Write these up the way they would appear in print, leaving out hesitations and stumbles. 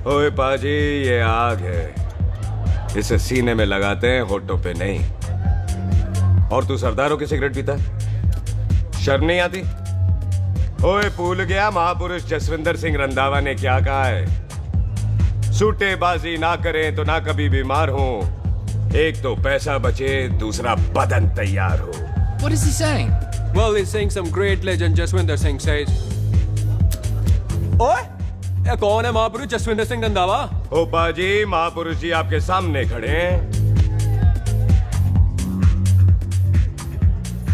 ओए पाजी, ये आग है, इसे सीने में लगाते हैं, होठों पे नहीं। और तू सरदारों की सिगरेट पीता है? शर्म नहीं आती? ओए भूल गया महापुरुष जसविंदर सिंह रंधावा ने क्या कहा है? सूटेबाजी ना करें तो ना कभी बीमार हो। एक तो पैसा बचे, दूसरा बदन तैयार हो। What is he saying? Well, he's saying some great legend Jaswinder Singh says. ओए, ये कौन है महापुरुष जसविंदर सिंह रंधावा? ओ पाजी, महापुरुष जी आपके सामने खड़े हैं।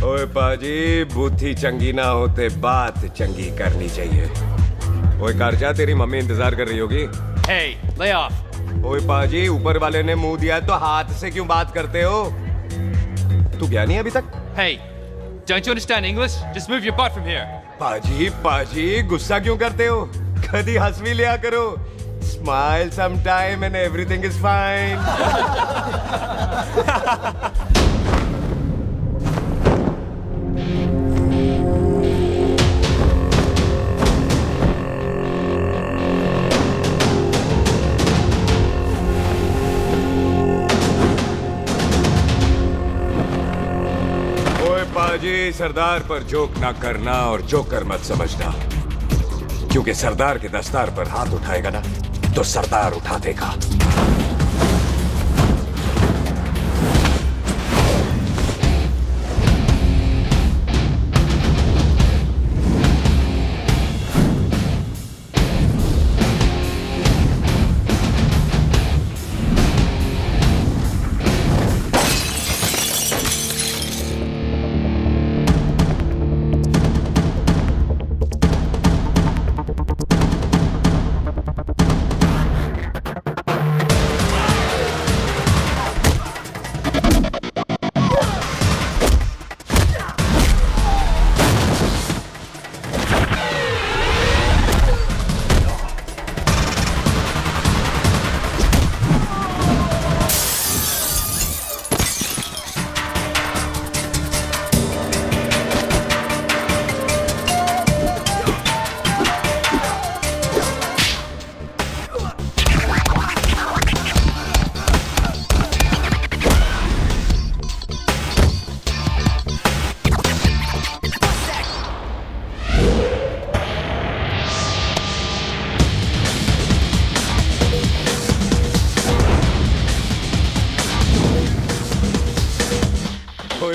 ओए पाजी, बुद्धि चंगी ना होते बात चंगी करनी चाहिए। ओए कारजा, तेरी मम्मी इंतजार कर रही होगी। Hey, lay off. ओए पाजी, ऊपर वाले ने मुंह दिया है तो हाथ से क्यों बात करते हो? तू गया नहीं अभी तक? Hey, don't you understand English? Just move your butt from here. पाजी पाजी, गुस्सा क्यों करते हो? कभी हंस भी लिया करो। Smile sometime and everything is fine. पाजी, सरदार पर जोक ना करना और जोकर मत समझना, क्योंकि सरदार के दस्तार पर हाथ उठाएगा ना तो सरदार उठा देगा।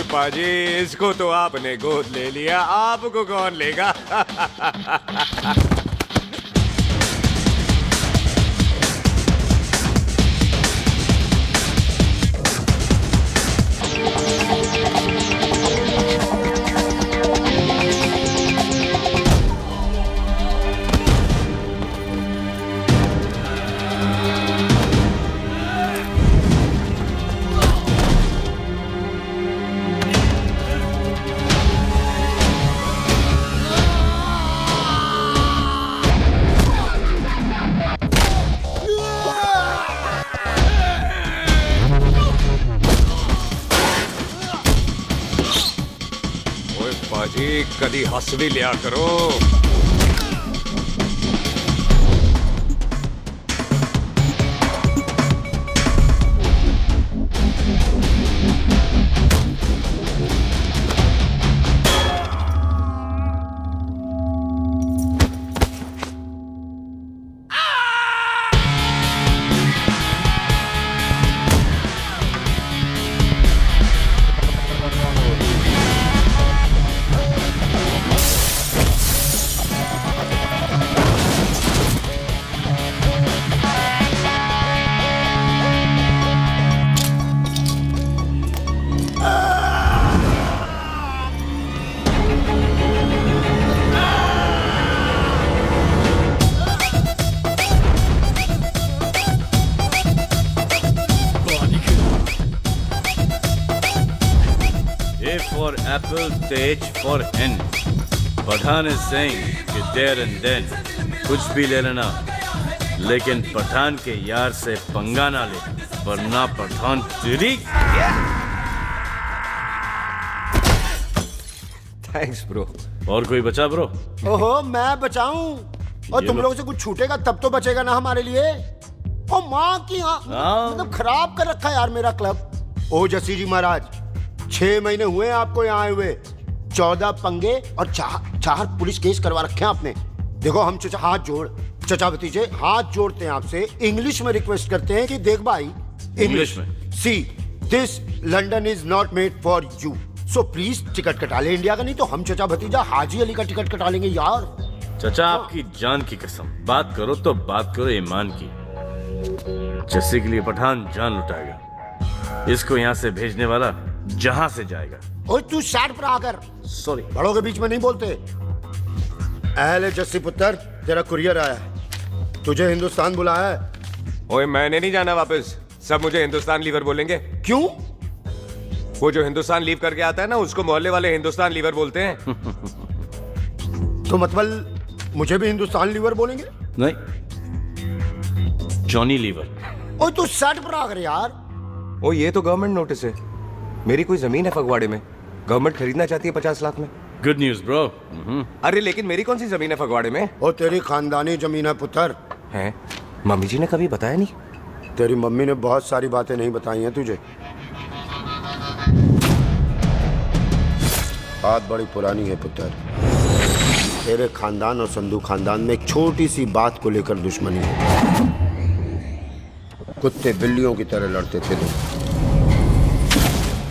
पाजी, इसको तो आपने गोद ले लिया, आपको कौन लेगा? कदी हंस भी लिया करो। for apple, the H for hen. Pathan is saying कि there and then कुछ भी ले लेना, लेकिन पठान के यार से पंगा ना ले, वरना पठान तेरी। Thanks bro. और कोई बचा ब्रो? ओहो, मैं बचाऊं? और तुम लोगों से कुछ छूटेगा तब तो बचेगा ना हमारे लिए। ओ माँ की मतलब खराब कर रखा है यार मेरा क्लब। ओ जस्सी जी महाराज, 6 महीने हुए हैं आपको यहाँ आए हुए, 14 पंगे और 4 पुलिस केस करवा रखे हैं आपने। देखो हम चचा भतीजे हाथ जोड़ते हैं आपसे, इंग्लिश में रिक्वेस्ट करते हैं कि देख भाई, इंग्लिश में see this London is not made for you, so please ticket कटा ले इंडिया का, नहीं तो हम चचा भतीजा हाजी अली का टिकट कटा लेंगे यार। चाचा आपकी जान की कसम, बात करो तो बात करो ईमान की। जस्सी के लिए पठान जान लुटाएगा, इसको यहाँ से भेजने वाला जहां से जाएगा। ओए तू शार्ट पर आकर, सॉरी बड़ों के बीच में नहीं बोलते। अहले जस्सी पुत्र, तेरा कुरियर आया, तुझे हिंदुस्तान बुलाया है। ओए मैंने नहीं जाना वापस, सब मुझे हिंदुस्तान लीवर बोलेंगे। क्यों? वो जो हिंदुस्तान लीव करके आता है ना, उसको मोहल्ले वाले हिंदुस्तान लीवर बोलते हैं। तो मतलब मुझे भी हिंदुस्तान लीवर बोलेंगे? नहीं, जॉनी लीवर। ओए तू शर्ट पर आकर यार। ओ ये तो गवर्नमेंट नोटिस है, मेरी कोई जमीन है फगवाड़े में, गवर्नमेंट खरीदना चाहती है 50 लाख में। Good news bro. अरे लेकिन मेरी कौन सी जमीन है फगवाड़े में? ओ तेरी खानदानी जमीन है पुत्र। है? मम्मी जी ने कभी बताया नहीं? तेरी मम्मी ने बहुत सारी बातें नहीं बताई हैं तुझे। बात बड़ी पुरानी है पुत्र, तेरे खानदान और संधू खानदान में एक छोटी सी बात को लेकर दुश्मनी है। कुत्ते बिल्लियों की तरह लड़ते थे लोग,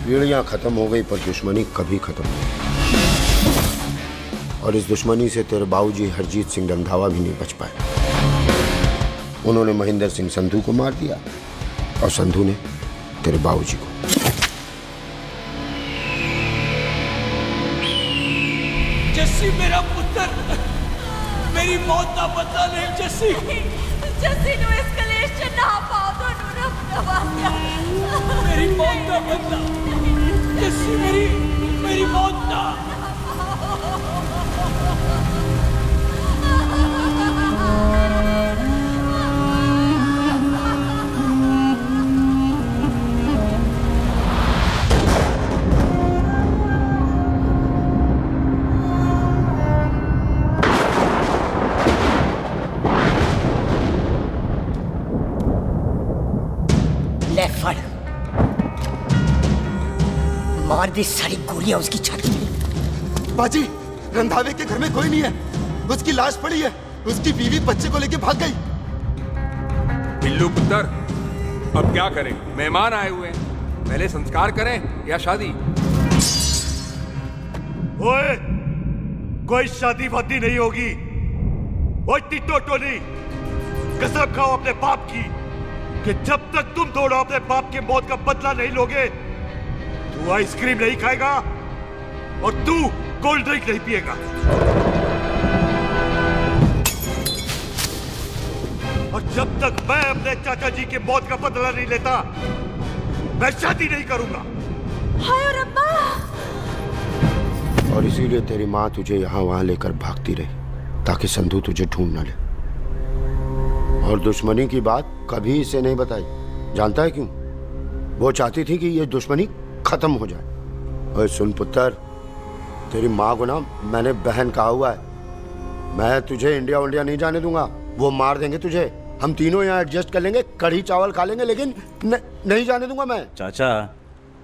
पीढ़ियां खत्म हो गई पर दुश्मनी कभी खत्म नहीं। और इस दुश्मनी से तेरे बाबूजी हरजीत सिंह रंधावा भी नहीं बच पाए। उन्होंने महेंद्र सिंह संधू को मार दिया और संधू ने तेरे बाबूजी को। जस्सी मेरा पुत्र, मेरी मौत का बदला ले जस्सी। जस्सी नु इस कलेश च ना पाओ, दोनों रब नवाज़ा। मेरी मौत का बदला जस्सी, मेरी मौत का। मार दी सारी गोलियां उसकी छाती में। बाजी, रंधावे के घर में कोई नहीं है, उसकी लाश पड़ी है, उसकी बीवी बच्चे को लेके भाग गई। बिल्लू पुत्र, अब क्या करें? मेहमान आए हुए हैं, पहले संस्कार करें या शादी? ओए, कोई शादी वादी नहीं होगी। ओए टिट्टो टोनी, कसम खाओ अपने बाप की कि जब तक तुम दोनों अपने बाप की मौत का बदला नहीं लोगे, तू आइसक्रीम नहीं खाएगा और तू कोल्ड ड्रिंक नहीं पिएगा। और जब तक मैं अपने चाचा जी की मौत का बदला नहीं लेता, मैं शादी नहीं करूंगा। हाय रब्बा! और इसीलिए तेरी माँ तुझे यहाँ वहां लेकर भागती रही ताकि संधू तुझे ढूंढ न ले। और दुश्मनी की बात कभी इसे नहीं बताई, जानता है क्यों? वो चाहती थी कि ये दुश्मनी खत्म हो जाए। और सुन पुत्र, तेरी माँ को ना मैंने बहन कहा हुआ है, मैं तुझे इंडिया नहीं जाने दूंगा। वो मार देंगे तुझे, हम तीनों यहाँ एडजस्ट कर लेंगे, कढ़ी चावल खा लेंगे, लेकिन नहीं जाने दूंगा मैं। चाचा,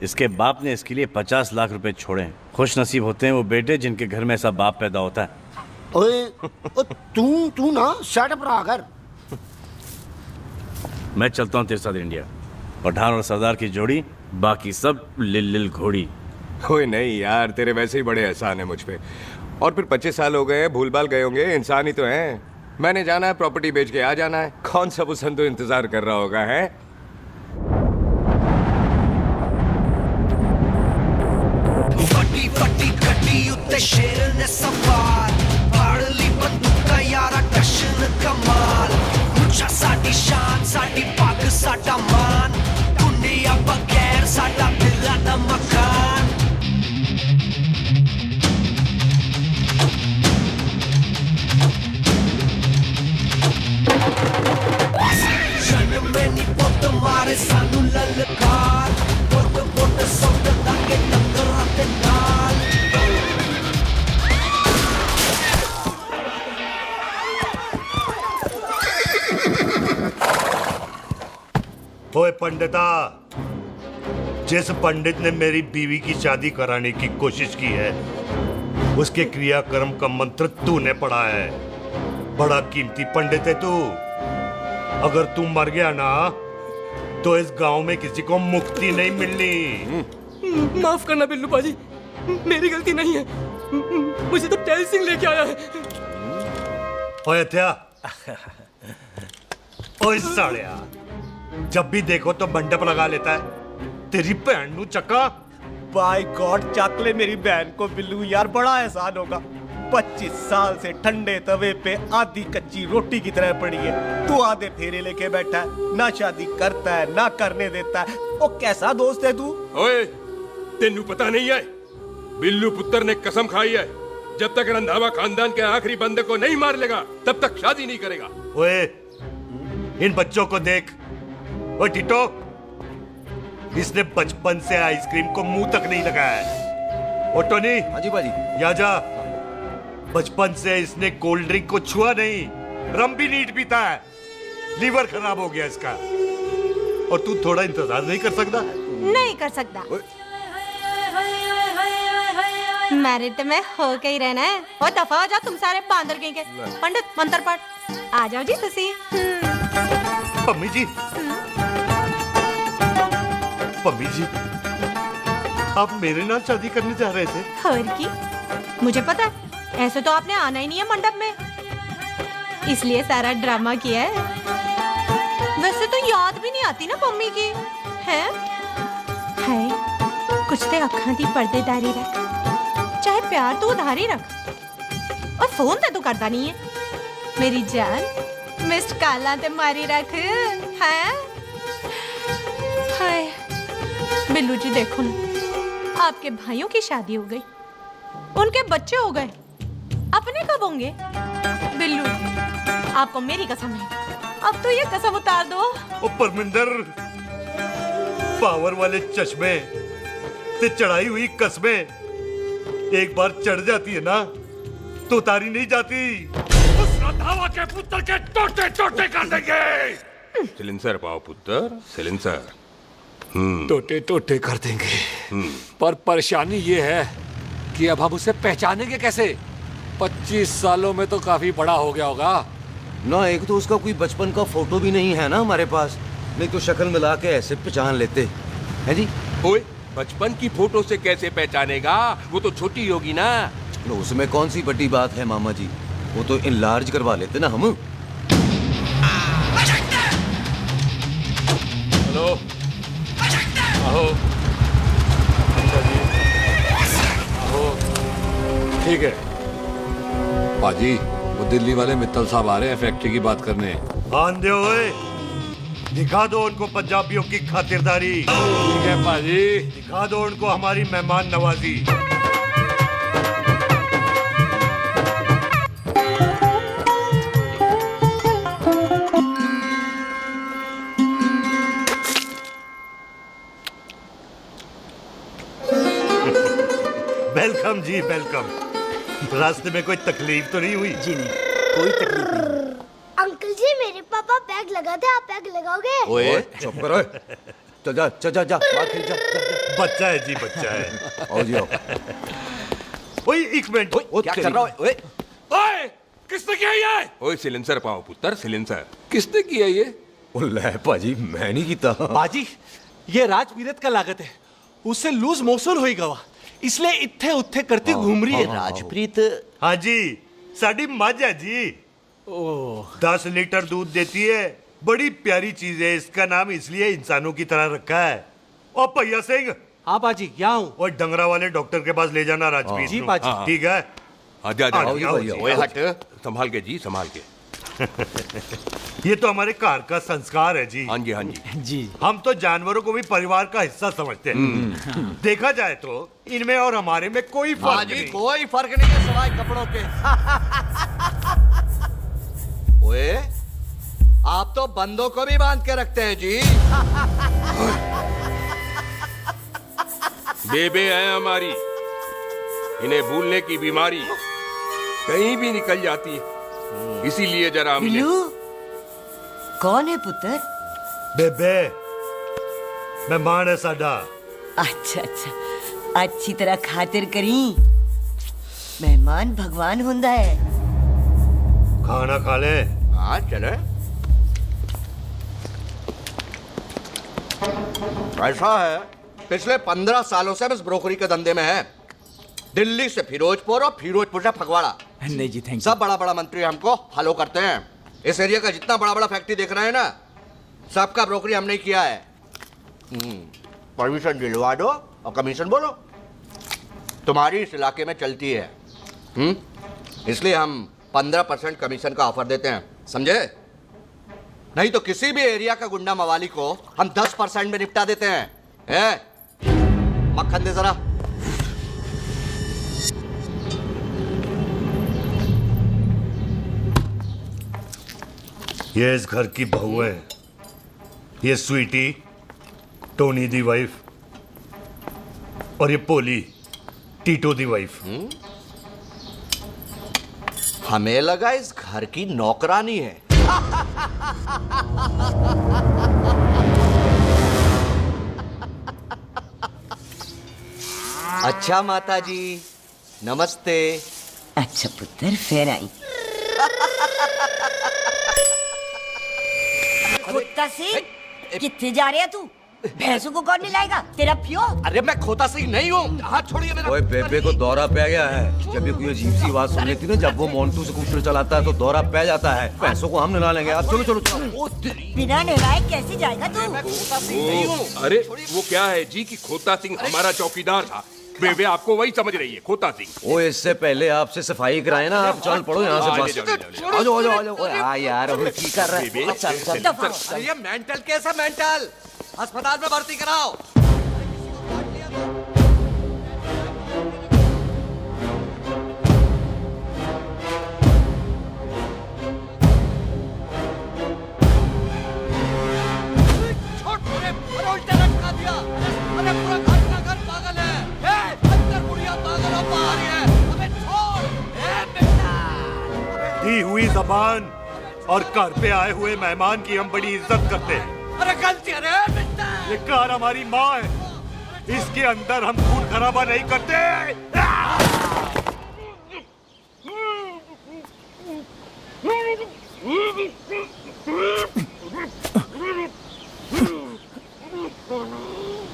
इसके बाप ने इसके लिए 50 लाख रुपए छोड़े। खुश नसीब होते हैं वो बेटे जिनके घर में ऐसा बाप पैदा होता है। ओए, तू ना शट अप रहा कर। मैं चलता हूँ तेरे साथ इंडिया। पठान और सरदार की जोड़ी, बाकी सब लिल घोड़ी। कोई नहीं यार, तेरे वैसे ही बड़े एहसान है मुझ पे। और फिर 25 साल हो गए, भूल भाल गए होंगे, इंसान ही तो हैं। मैंने जाना है, प्रॉपर्टी बेच के आ जाना है। कौन सा वो संधू इंतजार कर रहा होगा? है फटी फटी गड्डी उत्ते शेर ने सवार, फाड़ ली बंदूक का यारा टशन कमाल। मुझा साडी शान, साडी पग, साडा मान, दुनिया बगैर साडा दिला दा मकान। जन्म में नी पुत मारे सानू ललकार, पुत पुत सुट लागे टक्करां दे नाल। ओए पंडिता, जिस पंडित ने मेरी बीवी की शादी कराने की कोशिश की है, उसके क्रियाकर्म का मंत्र तूने पढ़ा है। बड़ा कीमती पंडित है तू। अगर तू मर गया ना तो इस गांव में किसी को मुक्ति नहीं मिलनी। माफ करना बिल्लू पाजी, मेरी गलती नहीं है। मुझे तो टेल सिंह लेके आया है। ओए हत्या, ओए सालिया, जब भी देखो तो मंडप लगा लेता है। तेरी बहन नू चक्का। बाय गॉड, चक ले मेरी बहन को बिल्लू यार, बड़ा एहसान होगा। 25 साल से ठंडे तवे पे आधी कच्ची रोटी की तरह पड़ी है। तू आधे फेरे लेके बैठा है, ना शादी करता है ना करने देता है। ओ कैसा दोस्त है तू? ओए, तेनू पता नहीं है, बिल्लू पुत्र ने कसम खाई है, जब तक रंधावा खानदान के आखिरी बंदे को नहीं मार लेगा तब तक शादी नहीं करेगा। ओए, इन बच्चों को देख। ओए टिटो, इसने बचपन से आइसक्रीम को मुंह तक नहीं लगाया है। ओ टोनी। हाँ जी बाजी। यहाँ जा। बचपन से इसने कोल्ड ड्रिंक को छुआ नहीं, रम भी नीट पीता है। लीवर खराब हो गया इसका। और तू थोड़ा इंतजार नहीं कर सकता? नहीं कर सकता। मैरिड में हो के ही रहना है। और दफा हो जाओ तुम सारे बांदर के। पंडित मंत्र पढ़। आ जाओ जी तुसी। पम्मी जी, पम्मी जी, आप मेरे नाल शादी करने जा रहे थे? और की मुझे पता है, ऐसे तो आपने आना ही नहीं है मंडप में, इसलिए सारा ड्रामा किया है। वैसे तो याद भी नहीं आती ना पम्मी की है। कुछ ते अखां दी पर्देदारी रख, चाहे प्यार तो उधारी रख, और फोन ते तू करता नहीं है। मेरी जान मिस्ड काला ते मारी रख है। हाय बिल्लू जी, देखो ना, आपके भाइयों की शादी हो गई, उनके बच्चे हो गए, अपने कब होंगे? बिल्लू, आपको मेरी कसम है, अब तो ये कसम उतार दो। ओ परमिंदर, पावर वाले चश्मे ते चढ़ाई हुई कस्में एक बार चढ़ जाती है ना तो उतारी नहीं जाती। उस रंधावा के पुत्र के टोटे टोटे कर देंगे। सिलेंसर पाओ पुत्र, सिलेंसर। टोटे टोटे कर देंगे। पर परेशानी ये है कि अब हम उसे पहचानेंगे कैसे? 25 सालों में तो काफी बड़ा हो गया होगा ना। एक तो उसका कोई बचपन का फोटो भी नहीं है ना हमारे पास, नहीं तो शक्ल मिला के ऐसे पहचान लेते हैं जी। ओए, बचपन की फोटो से कैसे पहचानेगा? वो तो छोटी होगी ना। तो उसमें कौन सी बड़ी बात है मामा जी, वो तो इनलार्ज करवा लेते ना हम। हेलो, आहो, आहो, ठीक है पाजी, वो दिल्ली वाले मित्तल साहब आ रहे हैं फैक्ट्री की बात करने। आंधे हुए, दिखा दो उनको पंजाबियों की खातिरदारी। ठीक है पाजी, दिखा दो उनको हमारी मेहमान नवाजी। वेलकम जी, वेलकम। रास्ते में कोई तकलीफ तो नहीं हुई? जी नहीं, कोई तकलीफ नहीं। अंकल जी, मेरे पापा पैग लगाते, आप पैग लगाओगे? ओए चुप करो। चल जा चल जा जा, बाहर खेल जा, जा। बच्चा है जी, बच्चा है। आओ जी आओ। ओए एक मिनट, क्या कर रहा है? ओए ओए, किसने किया ये? ओए सिलेंसर पाओ पुत्र, सिलेंसर। किसने किया ये? ले पाजी, मैं नहीं कीता। बाजी, ये राजवीरत का लागत है, उससे लूज मोशन होई गवा, इसलिए इत्थे उत्थे करती घूम रही है। राजप्रीत? हाँ जी, साड़ी मझ है जी। 10 लीटर दूध देती है, बड़ी प्यारी चीज है। इसका नाम इसलिए इंसानों की तरह रखा है। और भैया सिंह। हाँ बाजी, यहाँ हूँ। और डंगरा वाले डॉक्टर के पास ले जाना राजवीर। जी बाजी। ठीक है। आजा हट, संभाल के जी, संभाल के। ये तो हमारे घर का संस्कार है जी। हाँ जी, हाँ जी जी। हम तो जानवरों को भी परिवार का हिस्सा समझते हैं। देखा जाए तो इनमें और हमारे में कोई फर्क नहीं। कोई फर्क नहीं है सिवाय कपड़ों के। ओए, आप तो बंदों को भी बांध के रखते हैं जी। बेबे है हमारी, इन्हें भूलने की बीमारी कहीं भी निकल जाती है, इसीलिए जरा बिल्लू, कौन है पुत्र? बेबे, मेहमान है साडा। अच्छा अच्छा, अच्छी तरह खातिर करी। मेहमान भगवान हुंदा है। खाना खा ले। हाँ चले। ऐसा है, पिछले 15 सालों से हम इस ब्रोकरी के धंधे में है। दिल्ली से फिरोजपुर और फिरोजपुर से फगवाड़ा। नहीं जी थैंक यू। सब बड़ा बड़ा मंत्री हमको फॉलो करते हैं। इस एरिया का जितना बड़ा बड़ा फैक्ट्री देख रहे हैं ना, सबका ब्रोकरी हमने किया है। परमिशन दिलवा दो और कमीशन बोलो। तुम्हारी इस इलाके में चलती है। इसलिए हम 15% कमीशन का ऑफर देते हैं, समझे? नहीं तो किसी भी एरिया का गुंडा मवाली को हम 10% में निपटा देते हैं। मक्खन दे जरा। ये इस घर की बहू है। ये स्वीटी, टोनी दी वाइफ, और ये पोली, टीटो दी वाइफ। हमें लगा इस घर की नौकरानी है। अच्छा माता जी, नमस्ते। अच्छा पुत्र, फिर आई। खोता सिंह, कितने जा रहे है तू? भैंसों को कौन मिलाएगा? तेरा प्यो? अरे मैं खोता सिंह नहीं हूँ। हाथ छोड़िए मेरा। ओए बेबे को दौरा पै गया है। जब भी कोई अजीब सी आवाज सुन लेती ना, जब वो मोंटू स्कूटर चलाता है तो दौरा पै जाता है। पैसों को हम नहला लेंगे। आप चलो चलो चलो। बिना नहलाए कैसे जाएगा तू? अरे वो क्या है जी कि खोता सिंह हमारा चौकीदार था। बेबे आपको वही समझ रही है, खोता सिंह। ओ इससे पहले आपसे सफाई कराए ना। आप चल पड़ो यहाँ से बस। आ जाओ आ जाओ आ जाओ। हाँ यार अब की कर रहा है। अरे ये मेंटल केस है, मेंटल। अस्पताल में भर्ती कराओ। दी हुई जबान और घर पे आए हुए मेहमान की हम बड़ी इज्जत करते हैं। अरे गलती है रे। ये कार हमारी माँ है। इसके अंदर हम खून खराबा नहीं करते।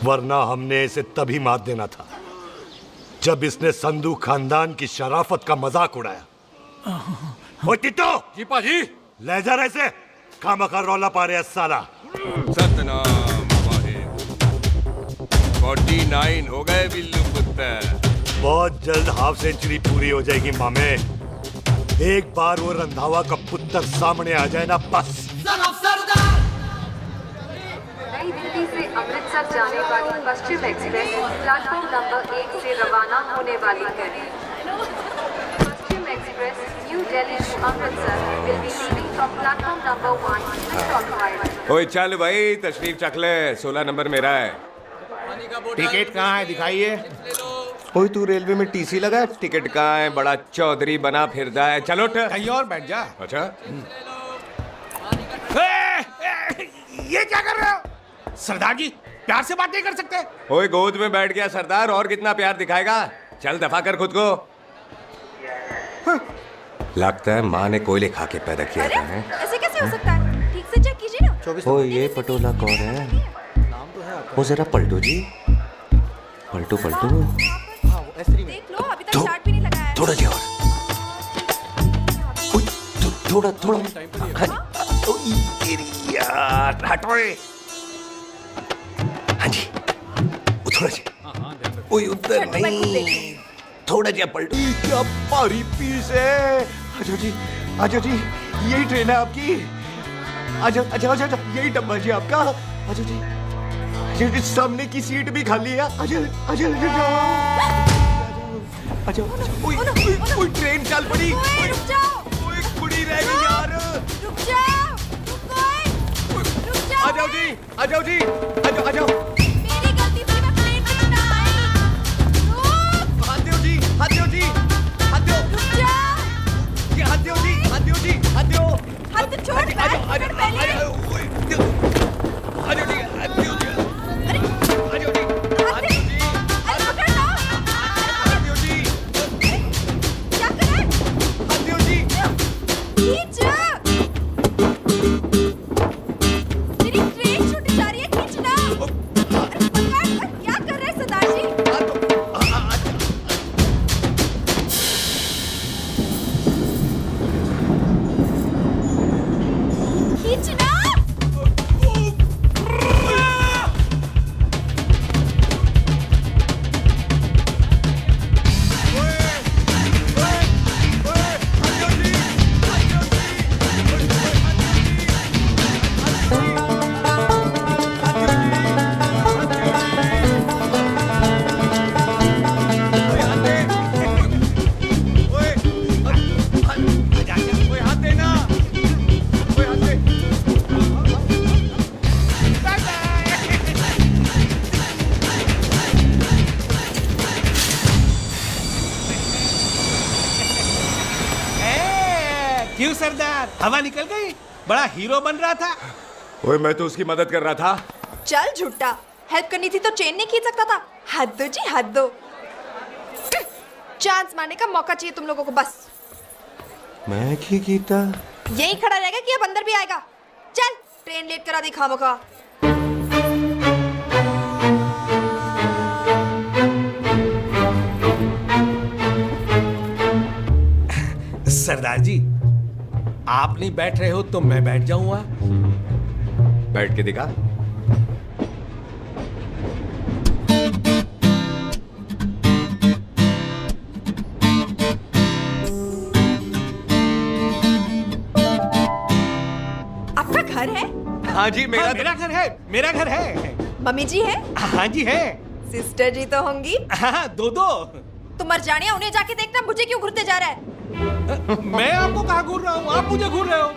वरना हमने इसे तभी मार देना था जब इसने संधू खानदान की शराफत का मजाक उड़ाया। ओ टिट्टो जी पाजी, ले जा रहे से खामखा रौला पा रहे साला। सतनाम वाहिद। 49 हो गए बिल्लू पुत्र। बहुत जल्द हाफ सेंचुरी पूरी हो जाएगी मामे। एक बार वो रंधावा का पुत्र सामने आ जाए ना, बस। नई दिल्ली से अमृतसर जाने वाली पश्चिम एक्सप्रेस प्लेटफॉर्म नंबर 1 से रवाना होने वाली है। Paschim express New Delhi to Amritsar will be leaving from platform number 1 with Torquay। ओए चल भाई, तशरीफ चख ले। 16 नंबर मेरा है। टिकट कहाँ है, दिखाइए। ओए तू रेलवे में टीसी लगा? टिकट कहाँ है? बड़ा चौधरी बना फिरदा है। चलो उठ। कहीं और बैठ जा। अच्छा ये क्या कर रहे हो? सरदार जी प्यार से बात नहीं कर सकते? ओए गोद में बैठ गया सरदार, और कितना प्यार दिखाएगा? चल दफा कर खुद को। लगता है माँ ने कोयले खा के पैदा किया था। ऐसे कैसे हो सकता है? ठीक से चेक कीजिए ना। ओ ये पटोला कौन है? वो जरा पलटो जी, पलटो पलटो। देख लो, अभी तक स्टार्ट भी नहीं लगाया है। थोड़ा जी और। थोड़ा थोड़ा। यार हटो। हाँ जी, थोड़ा जी। ओए उधर नहीं, थोड़ा जी पलटो। क्या भारी पीस है। आजो जी, आजो जी, यही ट्रेन है आपकी। आजो आजो आजो, यही डब्बा जी आपका। आजो जी, आजो, सामने की सीट भी खाली है। आजो आजो आजो। ओए ट्रेन चल पड़ी। रुक जाओ। ओए कुड़ी रह गई यार। रुक जाओ। रुक जाओ। आ जाओ जी, आ जाओ जी, आ जाओ आ जाओ। मेरी गलती थी, मैं प्लेन में ना आई। हाथ दो जी, हाथ दो जी, हाथ दो। रुक जाओ। ये हाथ दो जी, हाथ दो जी, हाथ दो। हाथ छोड़। आ जाओ आ जाओ आ जाओ। आ जाओ जी, हाथ दो जी। अरे क्यों सरदार, हवा निकल गई? बड़ा हीरो बन रहा था। ओए मैं तो उसकी मदद कर रहा था। चल झूठा, हेल्प करनी थी तो चेन नहीं खींच सकता था। हद दो जी, हद दो। चांस मारने का मौका चाहिए तुम लोगों को बस। मैं की कीता यही खड़ा रहेगा कि अब अंदर भी आएगा? चल, ट्रेन लेट करा दी खामोखा। सरदार जी, आप नहीं बैठ रहे हो तो मैं बैठ जाऊंगा। बैठ के दिखा। आपका घर है? हाँ जी, मेरा घर है। मेरा घर है। मम्मी जी है? हाँ जी है। सिस्टर जी तो होंगी? हाँ, दो। तुम मर जाने, उन्हें जाके देखना मुझे क्यों घूरते जा रहा है। मैं आपको कहाँ घूर रहा हूँ? आप मुझे घूर रहे हो।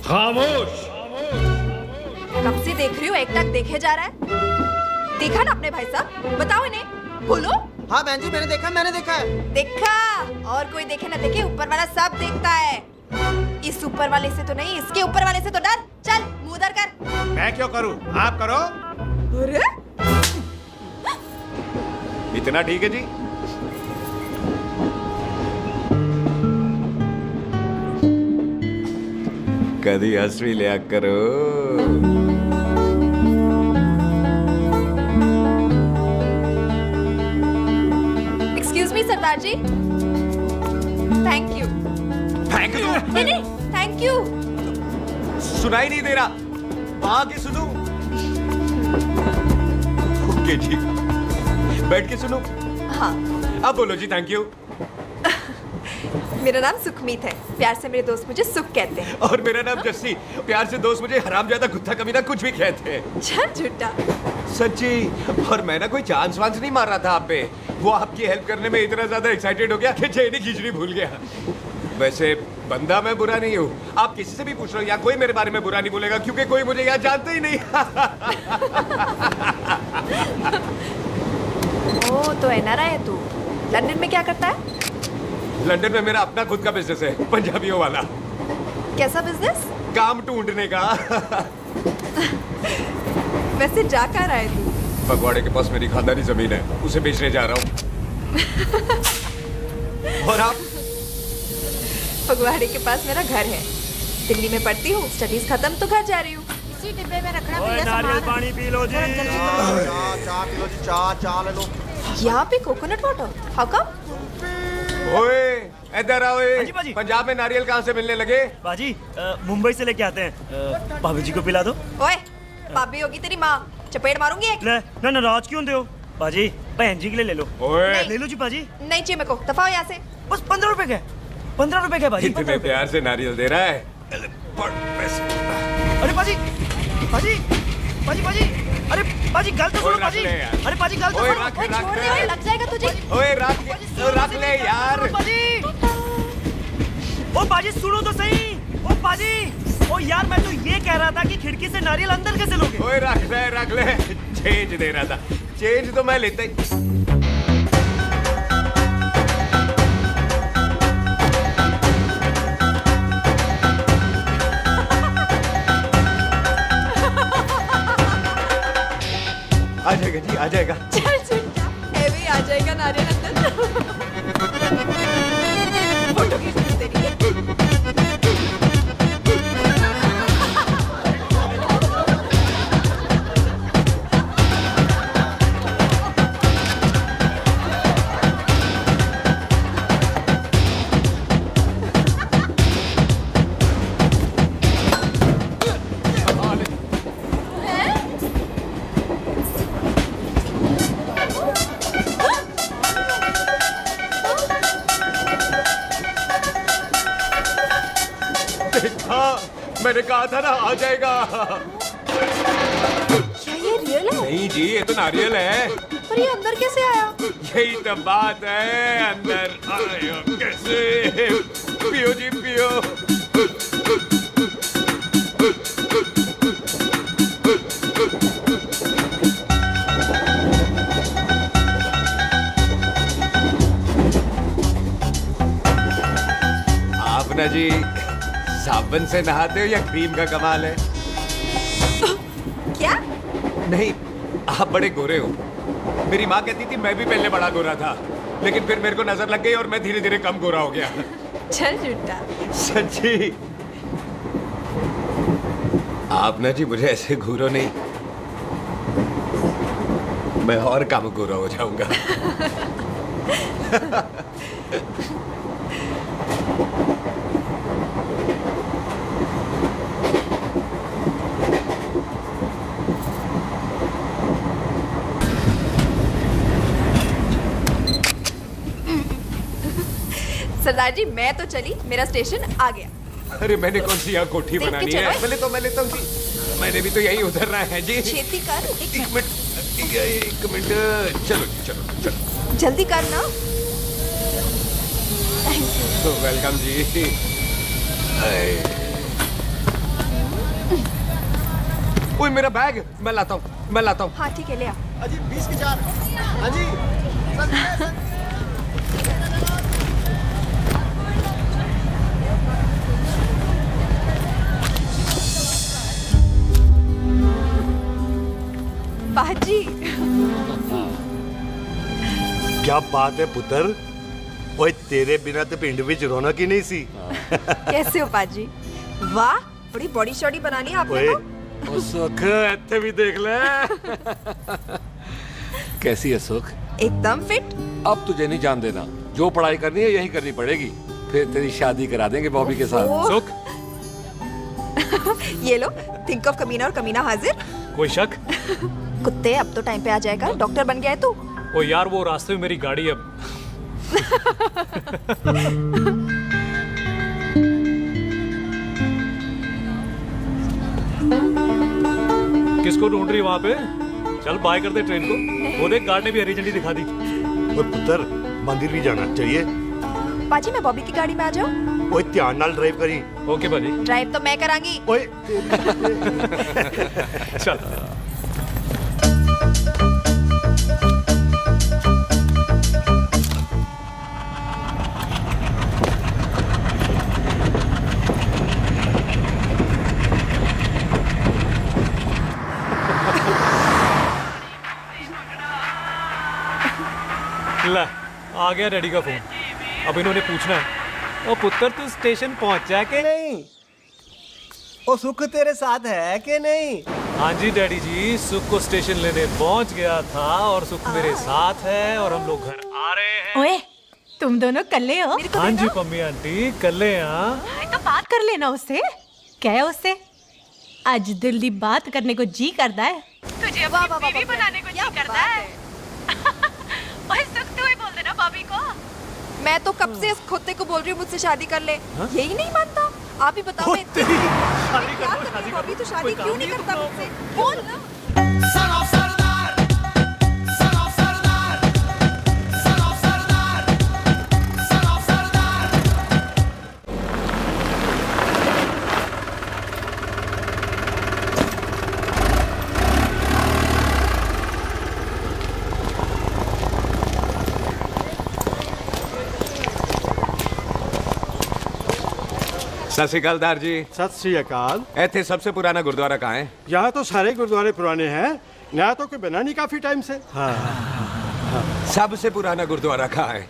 खामोश। कब से देख रही हो, एक टक देखे जा रहा है। देखा ना अपने भाई साहब, बताओ इन्हें। बोलो। हाँ बहन जी, मैंने देखा है। देखा? और कोई देखे ना देखे, ऊपर वाला सब देखता है। इस ऊपर वाले से तो नहीं, इसके ऊपर वाले से तो डर। चल मुंह उधर कर। मैं क्यों करूँ? आप करो। अरे इतना ठीक है जी। कभी हंस भी लिया करो। Excuse me Sardar ji. Thank you. Thank you? नहीं, थैंक यू। सुनाई नहीं दे रहा, आके सुनो। ओके जी, बैठ के सुनो। हाँ। अब बोलो जी थैंक यू। मेरा नाम सुखमीत है, प्यार से मेरे दोस्त मुझे सुख कहते हैं। और मेरा नाम जस्सी, प्यार से दोस्त मुझे हरामजादा, कुत्ता कमीना कुछ भी कहते हैं। चल झूठा। सच्ची। और मैं ना कोई चांस वांस नहीं मार रहा था आप पे, वो आपकी हेल्प करने में इतना ज्यादा एक्साइटेड हो गया कि चेन ही खींचनी भूल गया। वैसे बंदा मैं बुरा नहीं हूँ, आप किसी से भी पूछ रहे हो, यहाँ कोई मेरे बारे में बुरा नहीं बोलेगा क्योंकि कोई मुझे यहाँ जानते ही नहीं। ओ तो एनआरआई है तू। लंदन में क्या करता है? लंदन में मेरा अपना खुद का बिजनेस है, पंजाबियों वाला। कैसा बिजनेस? काम ढूंढने का। वैसे जा कहाँ रहा है तू? फगवाड़े के पास मेरी खानदानी जमीन है, उसे बेचने जा रहा हूँ। और आप? फगवाड़े के पास मेरा घर है, दिल्ली में पढ़ती हूँ, स्टडीज खत्म तो घर जा रही हूँ। इसी डिब्बे में रखना भैया सामान। नारियल पानी पी लो जी। चाय पी लो जी, चाय ले लो। यहाँ पे कोकोनट वाटर? How come? ओए इधर आओ। पंजाब में नारियल कहाँ से मिलने लगे? बाजी मुंबई से लेके आते हैं, भाभी जी को पिला दो। ओए भाभी होगी तेरी माँ, चपेट मारूंगी एक। ना नाराज क्यों हो बाजी, बहन जी के लिए ले लो। ओए ले लो जी बाजी। नहीं चाहिए मेरे को, दफा हो यहाँ से। बस 15 रुपए के, 15 रुपए के बाजी। इतने प्यार से नारियल दे रहा है। अरे बाजी बाजी बाजी बाजी, अरे बाजी गलत तो सुनो बाजी। अरे बाजी गलत तो सुनो। ओए छोड़ दे, ओए लग जाएगा तुझे। ओए रख ले यार। बाजी ओ बाजी सुनो तो सही। ओ बाजी, ओ यार मैं तो ये कह रहा था कि खिड़की से नारियल अंदर कैसे लोगे? ओए रख ले। चेंज दे रहा था, चेंज तो मैं लेता ही। आ जाएगा जी, आ जाएगा। चल झूठा, भी आ जाएगा नारियल अंदर। फोटो खींच तेरी। मैंने कहा था ना आ जाएगा। क्या ये रियल है? नहीं जी, ये तो नारियल है। पर ये अंदर कैसे आया? यही तो बात है, अंदर आया कैसे? पियो जी पियो। आप ना जी साबुन से नहाते हो या क्रीम का कमाल है? क्या? नहीं, आप बड़े गोरे हो। मेरी माँ कहती थी मैं भी पहले बड़ा गोरा था, लेकिन फिर मेरे को नजर लग गई और मैं धीरे धीरे कम गोरा हो गया। चल झूठा। सच्ची? आप ना जी मुझे ऐसे घूरो नहीं, मैं और कम गोरा हो जाऊंगा। सरदार जी मैं तो चली, मेरा स्टेशन आ गया। अरे मैंने कौन सी यहाँ कोठी देख के बनानी चलो। है? मैं लेता हूँ जी। मैंने भी तो यही उतरना है जी। छेती कर। एक मिनट। चलो चलो चलो। जल्दी कर ना। तो वेलकम जी। ओए मेरा बैग मैं लाता हूँ। हाँ ठीक है ले आ। अजी 20 के 4। हाँ जी। बाजी। क्या बात है पुत्र? ओए तेरे बिना तो पिंड विच रौनक ही नहीं सी। कैसे हो पाजी? वाह बड़ी बॉडी शॉडी बनानी है आपने तो। ओ सुख इत्थे भी देख ले। कैसी है सुख? एकदम फिट। अब तुझे नहीं जान देना, जो पढ़ाई करनी है यही करनी पड़ेगी, फिर तेरी शादी करा देंगे बॉबी के साथ। सुख ये लो, थिंक ऑफ कमीना और कमीना हाजिर। कोई शक? कुत्ते अब तो टाइम पे आ जाएगा, डॉक्टर बन गया है तू। ओ यार वो रास्ते में मेरी गाड़ी अब। किसको ढूंढ रही वहाँ पे? चल बाय कर दे ट्रेन को। वो देख गार्ड ने भी हरी झंडी दिखा दी। और पुत्र मंदिर भी जाना चाहिए। बाजी मैं बॉबी की गाड़ी में आ जाऊँ? ओए ध्यान नाल ड्राइव करी। ओके बाजी। ड्राइव तो मैं करांगी। ओए चल। ला आ गया डैडी का फोन। अब इन्होंने पूछना है, ओ पुत्र तू स्टेशन पहुंचा के नहीं? ओ सुख तेरे साथ है कि नहीं? हाँ जी डैडी जी, सुख को स्टेशन लेने पहुंच गया था और सुख मेरे साथ है और हम लोग घर आ रहे हैं। ओए तुम दोनों कल्ले हो? हाँ जी पम्मी आंटी कल्ले। हाँ तो बात कर लेना उससे। क्या है उससे? आज दिल दी बात करने को जी करता है। तुझे अपनी बीवी बनाने को जी करता है। ओए सुख तू ही बोल देना बॉबी को। मैं तो कब से इस खोते को बोल रही हूँ मुझसे शादी कर ले। यही नहीं मानता। आप ही बताओ मैं क्या करूँ? बॉबी तो शादी क्यों नहीं करता मुझसे? बोल ना। सत श्री अकाल दार जी। सत श्री अकाल। ऐथे सबसे पुराना गुरुद्वारा कहाँ है? यहाँ तो सारे गुरुद्वारे पुराने हैं, नया तो कोई बना नहीं काफी टाइम से। सबसे पुराना गुरुद्वारा कहाँ है?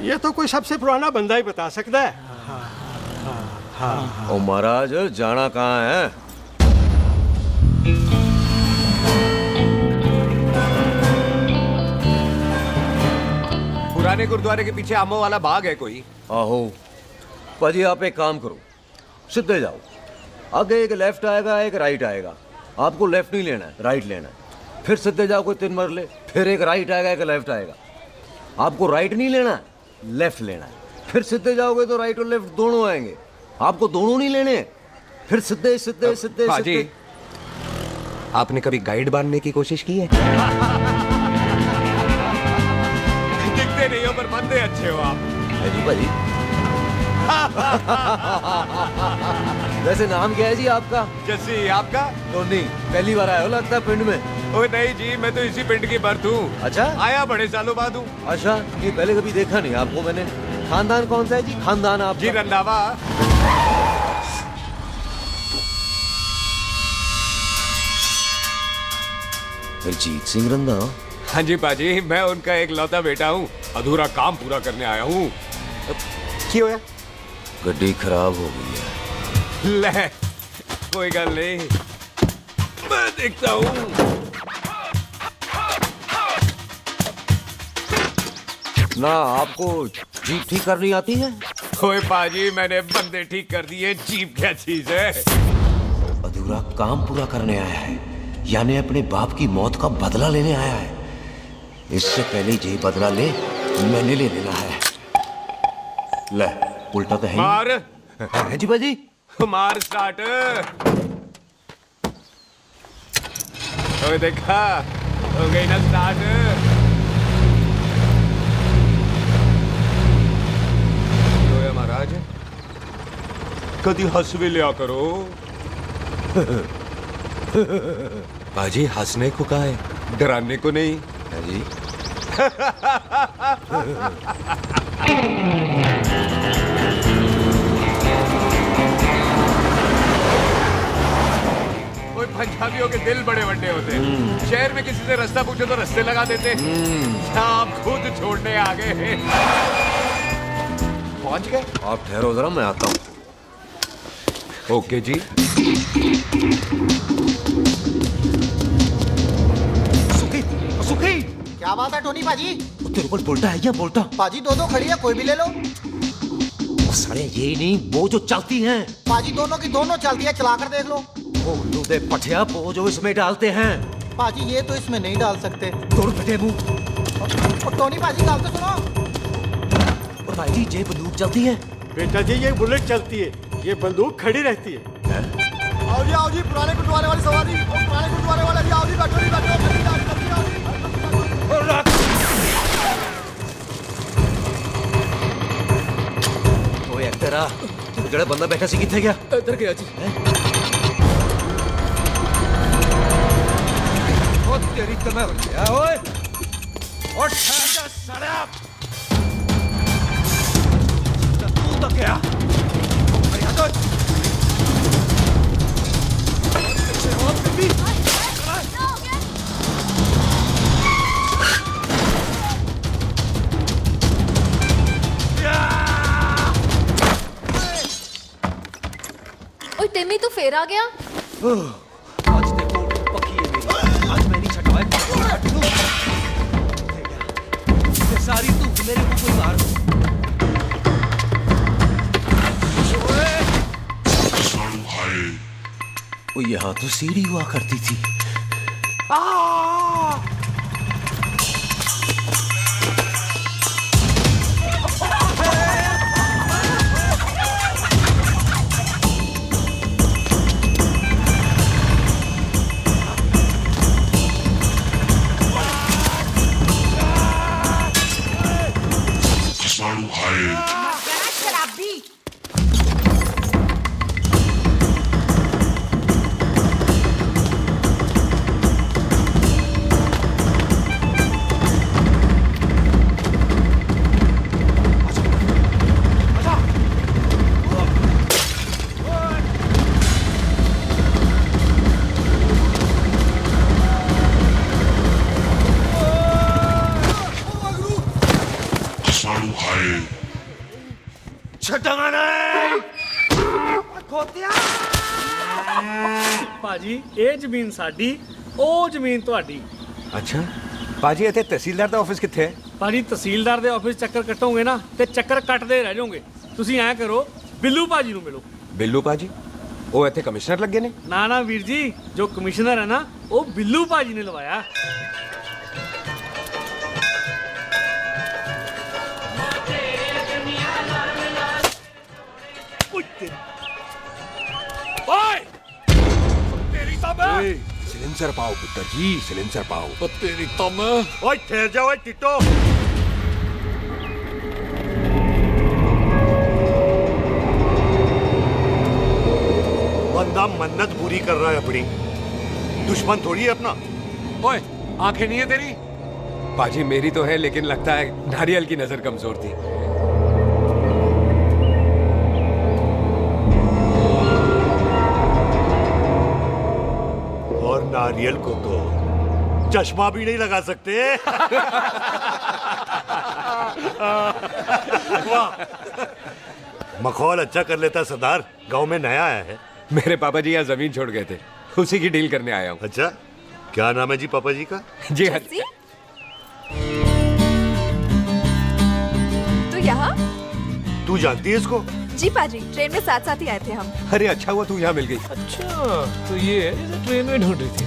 ये तो कोई सबसे पुराना बंदा ही बता सकता है। ओ महाराज जाना कहाँ है? पुराने गुरुद्वारे के पीछे आमों वाला बाग है कोई? आहो पाजी आप एक काम करो, सीधे जाओ, आगे एक लेफ्ट आएगा एक राइट आएगा, आपको लेफ्ट नहीं लेना है राइट लेना है, फिर सीधे जाओ कोई 3 मरले, फिर एक राइट आएगा एक लेफ्ट आएगा, आपको राइट नहीं लेना है लेफ्ट लेना है, फिर सीधे जाओगे तो राइट और लेफ्ट दोनों आएंगे, आपको दोनों नहीं लेने, फिर सीधे सीधे सीधे पाजी आपने कभी गाइड बांधने की कोशिश की है? दिखते नहीं हो पर बंदे अच्छे हो आप। जी भाजी। वैसे नाम क्या है जी आपका? जस्सी। आपका? टोनी। पहली बार आया हो लगता है पिंड में। ओए नहीं जी, मैं तो इसी पिंड की बर्थ हूँ। अच्छा? आया बड़े सालों बाद हूँ। अच्छा, ये पहले कभी देखा नहीं आपको मैंने। खानदान कौन सा है जी? खानदान आप? जी रंधावा। हरजीत सिंह रंधा? हाँ जी पाजी, मैं उनका एक लौता बेटा हूँ। अधूरा काम पूरा करने आया हूँ। क्यों है? गड्डी खराब हो गई है। ले, कोई गल नहीं, मैं देखता हूँ। ना आपको जीप ठीक करनी आती है? ओए पाजी, मैंने बंदे ठीक कर दिए, जीप क्या चीज है? अधूरा काम पूरा करने आया है, यानी अपने बाप की मौत का बदला लेने आया है। इससे पहले ये बदला ले, मैंने ले लेना है। ले, उल्टा तो है मार। है जी बाजी। मार स्टार्ट। ओए देखा, हो गई ना स्टार्ट। महाराज, कभी हंस भी लिया करो। बाजी, हंसने को कहा है, डराने को नहीं है जी। कोई पंजाबियों के दिल बड़े बड़े होते हैं। शहर में किसी से रास्ता पूछो तो रास्ते लगा देते। आप खुद छोड़ने आ गए। पहुंच गए? आप ठहरो जरा, मैं आता हूं। ओके जी। सुखी, क्या बात है टोनी पाजी? तेरे ऊपर बोलता है या बोलता? पाजी दो खड़ी है, कोई भी ले लो। सारे यही नहीं, वो जो चलती हैं। पाजी दोनों की दोनों चलती है, चला कर देख लो। ओ दे पठिया, वो जो इसमें डालते हैं। पाजी ये तो इसमें नहीं डाल सकते। तोड़ बेटे मुंह। और टोनी पाजी गाल तो सुनो। और भाई जी, ये बंदूक चलती है? बेटा जी, ये बुलेट चलती है, ये बंदूक खड़ी रहती है। आओ जी, पुराने गुरुद्वारे वाली सवारी। और पुराने गुरुद्वारे वाले आओ जी, बैठो जी, बैठो। ओए तेरा जड़ा बंदा बैठा सी किथे गया? इधर गया जी। ओ तेरी कमर गया ओए। और ठहर जा साला। तू तो क्या? अरे आ तो। ओए टिमी, तू फिर आ गया? आज देखो पक्की है मेरी। आज मैं नहीं छटवाए। ये सारी तू मेरे मुंह पे मार। ओ यहाँ तो सीढ़ी हुआ करती थी। पाजी ये जमीन साडी, ओ जमीन तुहाडी। अच्छा पाजी, इत्थे तहसीलदार दा ऑफिस कित्थे है? पाजी तहसीलदार दे ऑफिस चक्कर कट्टोगे ना ते चक्कर कटदे रह जाओगे। तुसी ऐ करो, बिल्लू पाजी नू मिलो। बिल्लू पाजी? ओ इत्थे कमिश्नर लगे ने? ना ना वीर जी, जो कमिश्नर है ना, वो बिल्लू पाजी ने लवाया। सिलेंसर पाओ पुत्र जी, सिलेंसर पाओ। तेरी तम। ओए ठहर जाओ, ओए टिट्टो। बंदा मन्नत पूरी कर रहा है अपनी, दुश्मन थोड़ी है अपना। ओए आंखें नहीं है तेरी? पाजी मेरी तो है, लेकिन लगता है नारियल की नजर कमजोर थी। और नारियल को तो चश्मा भी नहीं लगा सकते। वाह, मखौल अच्छा कर लेता सरदार। गांव में नया आया है। मेरे पापा जी यहाँ जमीन छोड़ गए थे, उसी की डील करने आया हूँ। अच्छा, क्या नाम है जी पापा जी का? जी हाँ। तो यहाँ? तू जानती है इसको? जी पाजी, ट्रेन में साथ साथ ही आए थे हम। अरे अच्छा हुआ तू यहाँ मिल गई। अच्छा, तो ये ट्रेन में ढूंढ रही थी।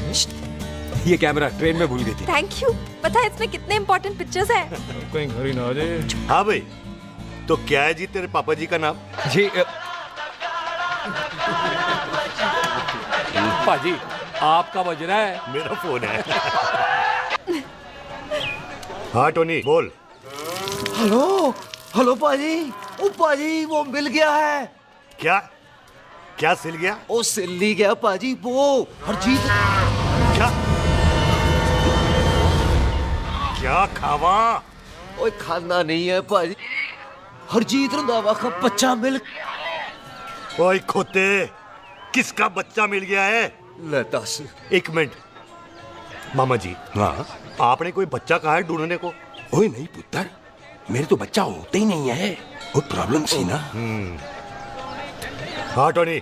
ये कैमरा ट्रेन में भूल गई थी। Thank you. पता है इसमें कितने इम्पोर्टेंट पिक्चर्स हैं? कहीं घर ही ना आ जाए। हाँ भाई, तो क्या है जी तेरे पापा जी का नाम? जी पाजी, आपका बज रहा है। मेरा फोन है। हाँ टोनी बोल। हेलो हेलो पाजी। ओ पाजी, वो मिल गया है। क्या क्या सिल गया? ओ सिल्ली गया पाजी, वो हरजीत। क्या क्या खावा? ओए खाना नहीं है पाजी, हरजीत रंधावा का बच्चा मिल। ओए खोते, किसका बच्चा मिल गया है? ले दस। एक मिनट मामा जी। हाँ, आपने कोई बच्चा कहा है ढूंढने को? ओए नहीं पुत्र, मेरे तो बच्चा होता ही नहीं है। वो प्रॉब्लम सी ना। हाँ टोनी,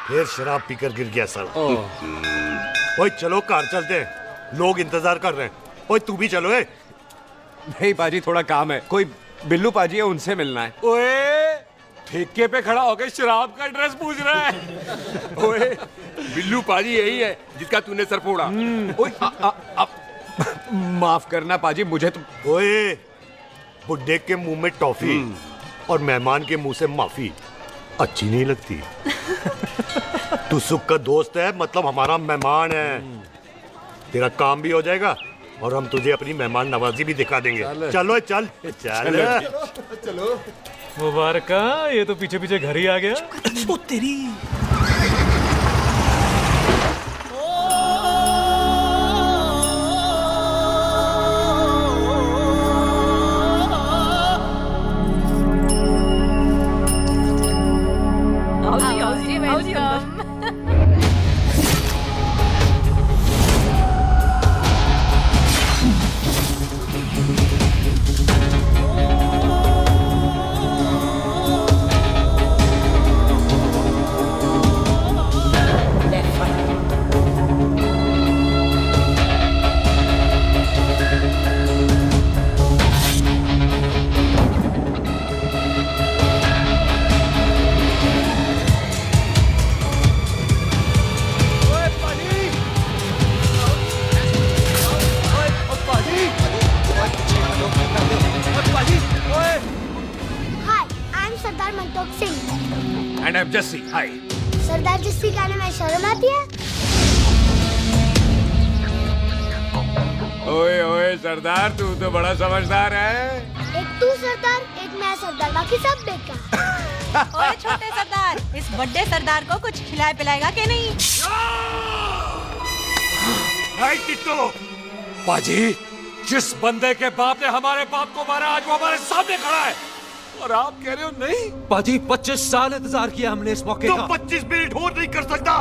फिर शराब पीकर गिर गया सर। ओए चलो कार चलते हैं, लोग इंतजार कर रहे हैं। ओए तू भी चलो। नहीं पाजी, थोड़ा काम है। कोई बिल्लू पाजी है, उनसे मिलना है। ओए, ठेके पे खड़ा होकर शराब का एड्रेस पूछ रहा है। ओए, बिल्लू पाजी यही है जिसका तूने सर फोड़ा। ओए माफ करना पाजी, मुझे तो। ओए, बुड्ढे के मुंह में टॉफी और मेहमान के मुंह से माफी अच्छी नहीं लगती। तू सुख का दोस्त है, मतलब हमारा मेहमान है। तेरा काम भी हो जाएगा और हम तुझे अपनी मेहमान नवाजी भी दिखा देंगे। चलो चल चलो। मुबारक, ये तो पीछे पीछे घर ही आ गया। ओ तेरी। And I'm Jesse. Hi. सरदार जस्सी कहने में शर्म आती है? ओए ओए सरदार, तू तो बड़ा समझदार है। एक तू सरदार, एक मैं सरदार, बाकी सब बेकार। ओए छोटे सरदार, इस बड़े सरदार को कुछ खिलाए पिलाएगा कि नहीं? टिट्टो। पाजी, जिस बंदे के बाप ने हमारे बाप को मारा, आज वो हमारे सामने खड़ा है और आप कह रहे हो नहीं? पाजी, 25 साल इंतजार किया हमने इस मौके का। 25 मिनट और नहीं कर सकता।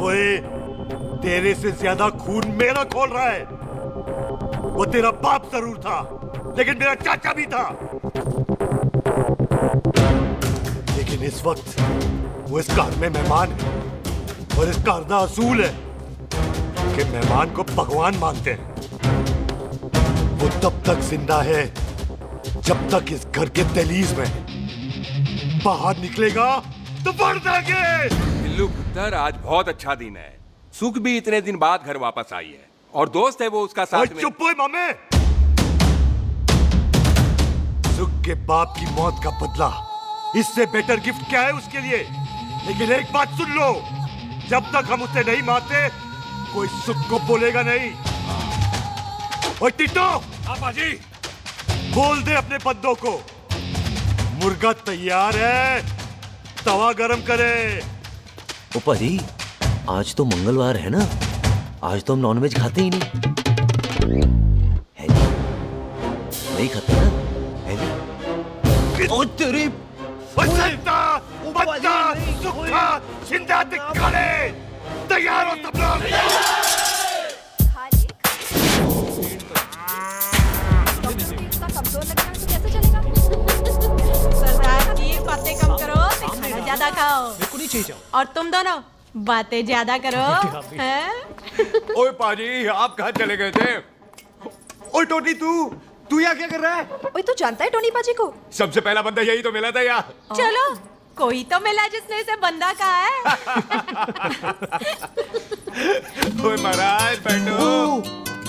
ओए, तेरे से ज्यादा खून मेरा खोल रहा है। वो तेरा बाप जरूर था, लेकिन मेरा चाचा भी था। लेकिन इस वक्त वो इस घर में मेहमान है और इस घर का असूल है कि मेहमान को भगवान मानते हैं। वो तब तक जिंदा है जब तक इस घर के दहलीज में बाहर निकलेगा तो बढ़ देंगे। बिल्लू पुत्र, आज बहुत अच्छा दिन है। सुख भी इतने दिन बाद घर वापस आई है और दोस्त है वो उसका साथ में। चुप हो मामे। सुख के बाप की मौत का बदला, इससे बेटर गिफ्ट क्या है उसके लिए? लेकिन एक बात सुन लो, जब तक हम उसे नहीं मारते कोई सुख को बोलेगा नहीं। ओए टिट्टो, पाजी, बोल दे अपने बंदों को मुर्गा तैयार है, तवा गरम करे। ओ पाजी, आज तो मंगलवार है ना, आज तो हम नॉनवेज खाते ही नहीं है जी। नहीं खाते ना है जी। ओ तेरी बच्चा, सुखा, जिंदा दिखाने। तैयार हो सब लोग? कमजोर लग रहा है तो कैसे चलेगा? सरदार जी बातें कम करो, खाना ज्यादा खाओ। मेरे को नहीं चाहिए जाओ। और तुम दोनों बातें ज्यादा करो। हैं? ओए पाजी, आप कहाँ चले गए थे? ओए टोनी, तू यहाँ क्या कर रहा है? ओए तू जानता है टोनी पाजी को? सबसे पहला बंदा यही तो मिला था यार। चलो कोई तो मिला जिसने इसे बंदा कहा है। ओए महाराज बैठो।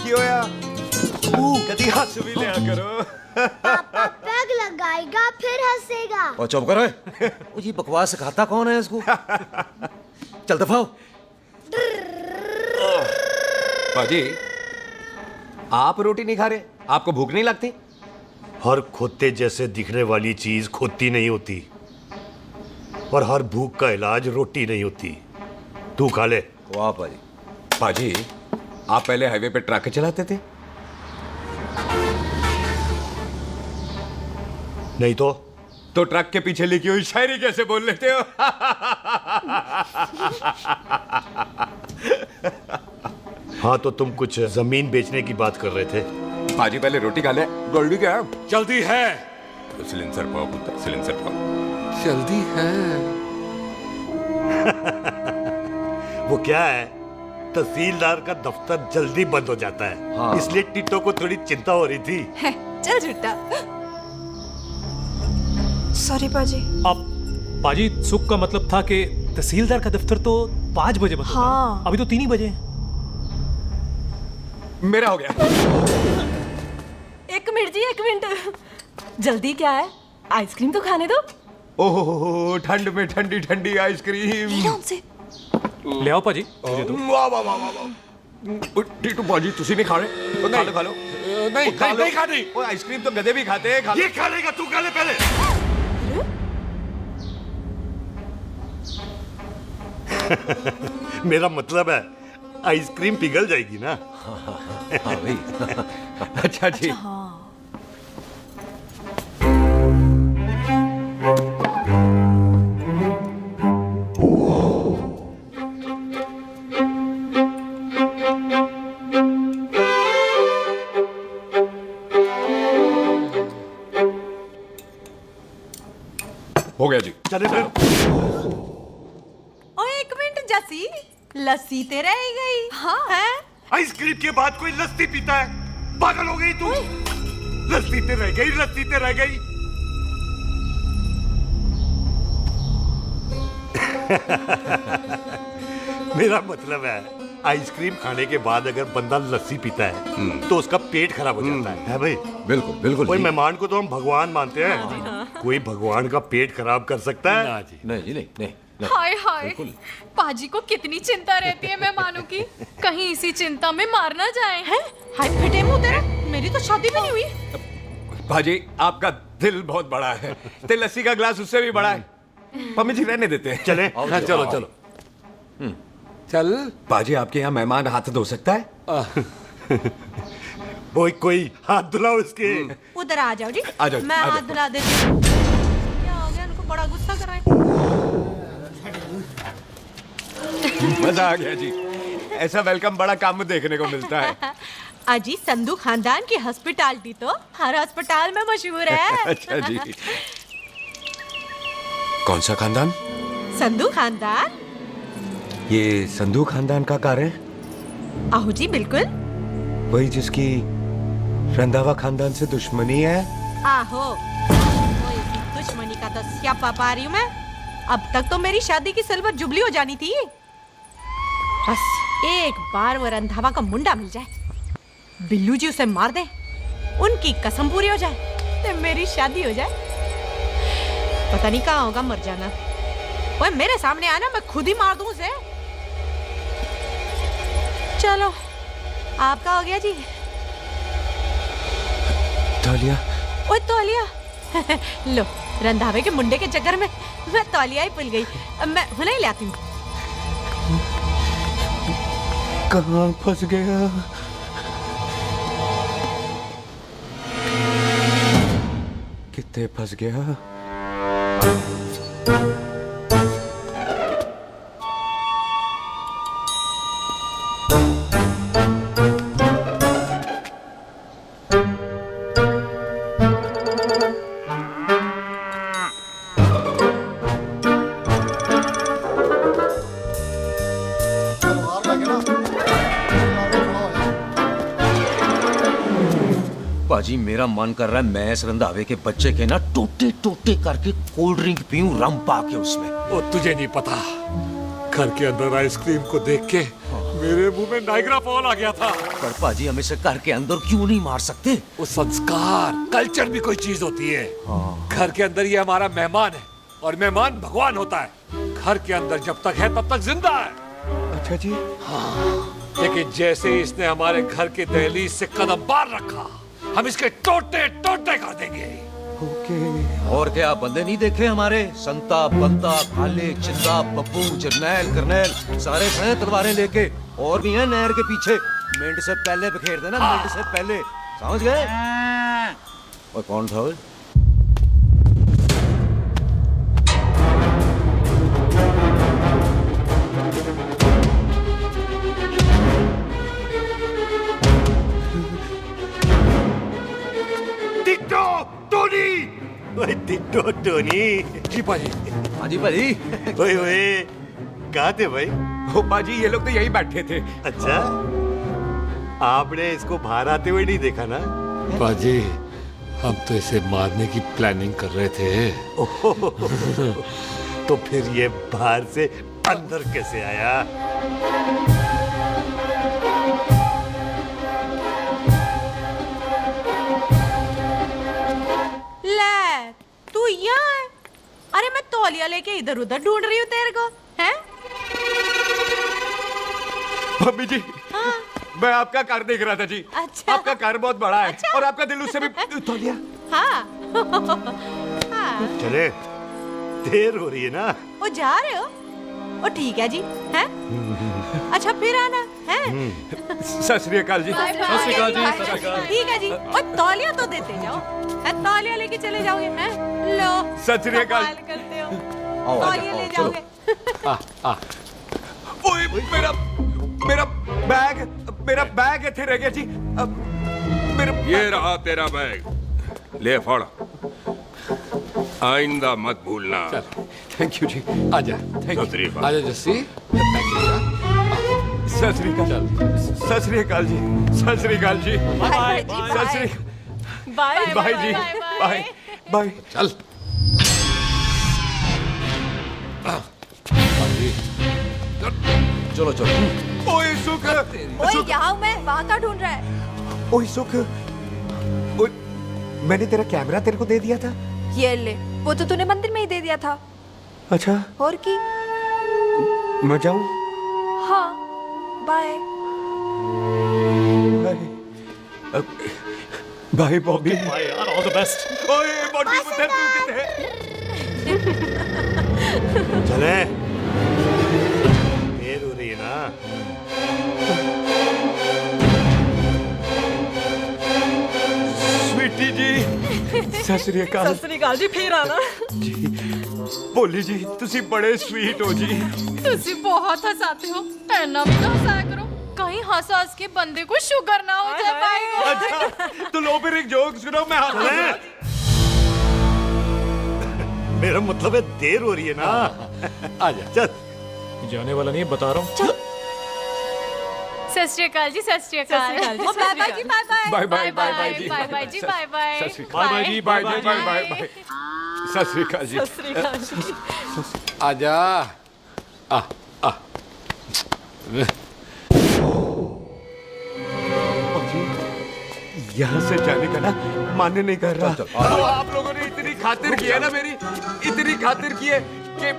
क्यों यार? कभी हंस भी लिया करो। पापा पैग लगाएगा फिर हंसेगा। और चुप करो। वो जी बकवास सिखाता कौन है इसको? चल दफा हो। पाजी, आप रोटी नहीं खा रहे? आपको भूख नहीं लगती? हर खोते जैसे दिखने वाली चीज खोती नहीं होती, और हर भूख का इलाज रोटी नहीं होती। तू खा ले। वाह पाजी। पाजी, आप पहले हाईवे पे ट्रक चलाते थे? नहीं तो ट्रक के पीछे लिखी हुई शायरी कैसे बोल लेते हो? हाँ, तो तुम कुछ जमीन बेचने की बात कर रहे थे। पाजी पहले रोटी खा ले। जल्दी क्या? जल्दी है। सिलेंसर पाओ पुत्र, सिलेंसर पाओ। जल्दी है। वो क्या है, तहसीलदार का दफ्तर जल्दी बंद हो जाता है। हाँ। इसलिए टिट्टो को थोड़ी चिंता हो रही थी। चल झूठा। सॉरी पाजी। अब पाजी, सुख का मतलब था कि तहसीलदार का दफ्तर तो 5 बजे बंद होता है। हाँ। अभी तो 3 ही बजे। मेरा हो गया। एक मिनट जी, एक मिनट। जल्दी क्या है? आइसक्रीम तो खाने दो। ओहो, ठंड में ठंडी ठंडी आइसक्रीम। ले आओ पाजी, मुझे दो। वाह वाह वाह वाह। टीटू पाजी, तुसी नहीं खा रहे? तो खा लो, खा लो। नहीं खानी। वो आइसक्रीम तो गधे भी खाते हैं। ये खा लेगा, तू खा ले पहले। मेरा मतलब है आइसक्रीम पिघल जाएगी ना। हाँ भाई। अच्छा जी। हो गया जी। चले फिर। ओ एक मिनट जसी, लस्सी ते रह गई। हाँ है? आइसक्रीम के बाद कोई लस्सी पीता है? पागल हो गई तू? लस्सी ते रह गई, लस्सी ते रह गई। मेरा मतलब है आइसक्रीम खाने के बाद अगर बंदा लस्सी पीता है तो उसका पेट खराब हो जाता है भाई? बिल्कुल बिल्कुल। कोई मेहमान को तो हम भगवान मानते हैं, कोई भगवान का पेट खराब कर सकता है? ना जी, नहीं जी, नहीं। हाय हाय, पाजी को कितनी चिंता रहती है मेहमानों की। कहीं इसी चिंता में मार ना जाए। हैं? हाय फटे मुंह तेरा, मेरी तो शादी भी नहीं हुई। भाजी, आपका दिल बहुत बड़ा है। ते लस्सी का ग्लास उससे भी बड़ा है। मम्मी जी रहने देते हैं। चले। हाँ, चलो चलो। चल। पाजी, आपके यहाँ मेहमान हाथ धो सकता है? कोई हाथ धुलाओ इसके। उधर आ जाओ जी। आ जाओ, मैं आ जाओ। हाथ धुला देती हूँ। क्या हो गया, उनको बड़ा गुस्सा कर रहे हैं। मजा आ गया जी। ऐसा वेलकम बड़ा काम देखने को मिलता है। अजी, संधू खानदान की हॉस्पिटैलिटी तो हर अस्पताल में मशहूर है। अच्छा जी। कौन सा खानदान? संधू खानदान। ये संधू खानदान का कार है? आहो जी, बिल्कुल वही जिसकी रंधावा खानदान से दुश्मनी है। आहो, वो इसी दुश्मनी का तो स्यापा पा रही हूँ मैं। अब तक तो मेरी शादी की सिल्वर जुबली हो जानी थी। बस एक बार वो रंधावा का मुंडा मिल जाए, बिल्लू जी उसे मार दे, उनकी कसम पूरी हो जाए, तो मेरी शादी हो जाए। पता नहीं कहाँ होगा मर जाना। वो मेरे सामने आना, मैं खुद ही मार दूं उसे। चलो, आपका हो गया जी। तौलिया। ओए तौलिया। लो, रंधावे के मुंडे के चक्कर में मैं तौलिया ही भूल गई। मैं हुने ही लाती हूँ। कहाँ फंस गया? कितने फंस गया? पाजी मेरा मन कर रहा है मैं इस रंधावे के बच्चे के ना टोटे टोटे करके कोल्ड ड्रिंक पीऊं रम पा के उसमें। वो तुझे नहीं पता, घर के अंदर आइसक्रीम को देख के मेरे मुंह में नाइग्रा फॉल आ गया था। पर पाजी हम इसे घर के अंदर क्यों नहीं मार सकते? वो संस्कार कल्चर भी कोई चीज होती है। घर के अंदर ये हमारा मेहमान है और मेहमान भगवान होता है। घर के अंदर जब तक है तब तक जिंदा है। अच्छा जी। हाँ, लेकिन जैसे ही इसने हमारे घर के दहलीज से कदम बाहर रखा हम इसके टोटे टोटे कर देंगे। और क्या बंदे नहीं देखे हमारे? संता बंता खाले चिंदा बब्बू जरनैल करनैल सारे हैं तलवारें लेके, और भी हैं नहर के पीछे। मिनट से पहले बिखेर देना, मिनट से पहले, समझ गए? और कौन था वो? टिट्टो टोनी, ओए टिट्टो टोनी। जी पाजी। हाँ जी पाजी। ओए ओए कहाँ थे भाई? ओ पाजी ये लोग तो यही बैठे थे। अच्छा, आपने इसको बाहर आते हुए नहीं देखा ना? पाजी हम तो इसे मारने की प्लानिंग कर रहे थे। तो फिर ये बाहर से अंदर कैसे आया? ले तू यहाँ है? अरे मैं तौलिया लेके इधर उधर ढूंढ रही हूँ तेरे को, हैं? मम्मी जी, हाँ? मैं आपका कार देख रहा था जी। अच्छा। आपका कार बहुत बड़ा है। अच्छा। और आपका दिल उससे भी तौलिया। हाँ। हाँ। चले, देर हो रही है ना? वो जा रहे हो? वो ठीक है जी, हैं? अच्छा फिर आना, हैं? सत श्री अकाल जी। सत श्री अकाल जी, सत श्री अकाल। ठीक है जी। और तौलिया तो देते जाओ, है? तौलिया लेके चले जाओगे, हैं? लो। सत श्री अकाल। कमाल करते हो। तौलिया ले जाओगे। ओए मेरा बैग इथे रह गया जी। ये रहा तेरा बैग, ले फड़। आइंदा मत भूलना। थैंक यू जी। आजा। आजा जस्सी। सत श्री अकाल। सत श्री अकाल जी। सत श्री अकाल जी। बाय सत श्री बाय बाय जी। Bye bye. चल। चलो चलो। ओए सुख। ओए यहाँ हूँ मैं, वहाँ का ढूंढ रहा है? ओए सुख, मैंने तेरा कैमरा तेरे को दे दिया था। ये ले, वो तो तूने मंदिर में ही दे दिया था। अच्छा। और की? मैं जाऊँ? हाँ, बाय। बाय बॉबी। बाय यार, ऑल द बेस्ट। ओए बॉबी पुत्र तू किथे? चले, देर हो रही है ना? स्वीटी जी, सत श्री अकाल। सत श्री अकाल जी, फिर आना जी। भोली जी तुसी बड़े स्वीट हो जी। तुसी बहुत हंसाते हो, ऐना भी ना हंसाया करो, कहीं हंस हंस के बंदे को शुगर ना हो जाए भाई को। अच्छा तो लो फिर एक जोक सुनो, मैं हंसूंगा। मेरा मतलब है देर हो रही है ना? आजा चल। जाने वाला नहीं, बता रहा हूँ। सत श्री अकाल जी, सत श्री अकाल। बाय बाय जी, bye bye. Bye bye bye bye जी। बाय बाय जी, बाय बाय। बाय बाय जी, बाय बाय बाय बाय। सत श्री अकाल जी। सत श्री अकाल जी। आजा। यहाँ से जाने का ना मान्य नहीं कर रहा। तो आप लोगों ने इतनी खातिर की है ना मेरी, इतनी खातिर की है कि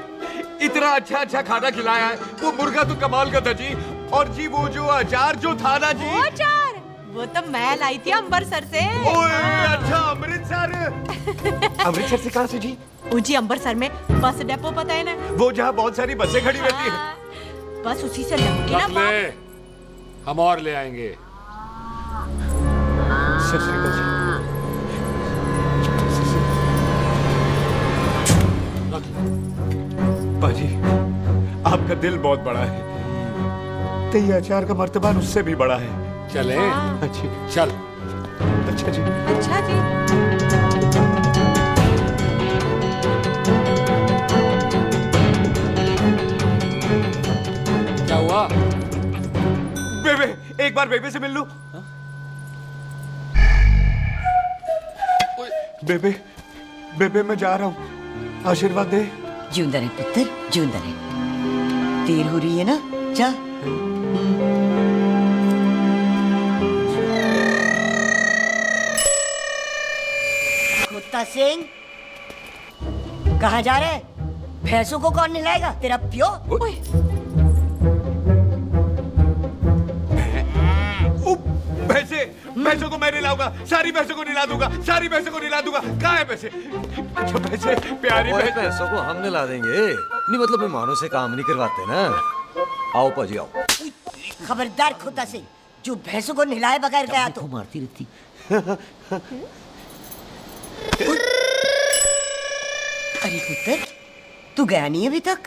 इतना अच्छा अच्छा खाना खिलाया है। वो मुर्गा तो कमाल का था जी। और जी वो जो अचार जो था ना जी, वो अचार वो तो मैं लाई थी अमृतसर से। ओए अच्छा अमृतसर। अमृतसर से कहाँ से जी? जी अमृतसर में बस डिपो पता है ना, वो जहाँ बहुत सारी बसें खड़ी रहती है। बस उसी से लगती ना रख ले, हम और ले आएंगे। सत श्री अकाल जी। पाजी आपका दिल बहुत बड़ा है, तो ये अचार का मर्तबा उससे भी बड़ा है। चले? अच्छी चल। अच्छा जी। अच्छा जी। क्या हुआ? बेबे, एक बार बेबे से मिल लूं। बेबे बेबे मैं जा रहा हूँ, आशीर्वाद दे। जिंदा रहे पुत्र, जिंदा रहे। देर हो रही है ना, जा। खोता सिंह, कहाँ जा रहे? भैंसों को कौन नहलाएगा? तेरा प्यो? भैंसों को मैं नहलाऊंगा, सारी भैंसों को नहला दूंगा, सारी भैंसों को नहला दूंगा। कहाँ है पैसे? पैसे प्यारी भैंसों को हम नहला देंगे। नहीं मतलब मेहमानों से काम नहीं करवाते ना। आओ पाजी आओ। खबरदार खोता सिंह, जो भैंसों को नहलाए बगैर गया तो मारती रहती। अरे पुत्र, तू गया नहीं अभी तक?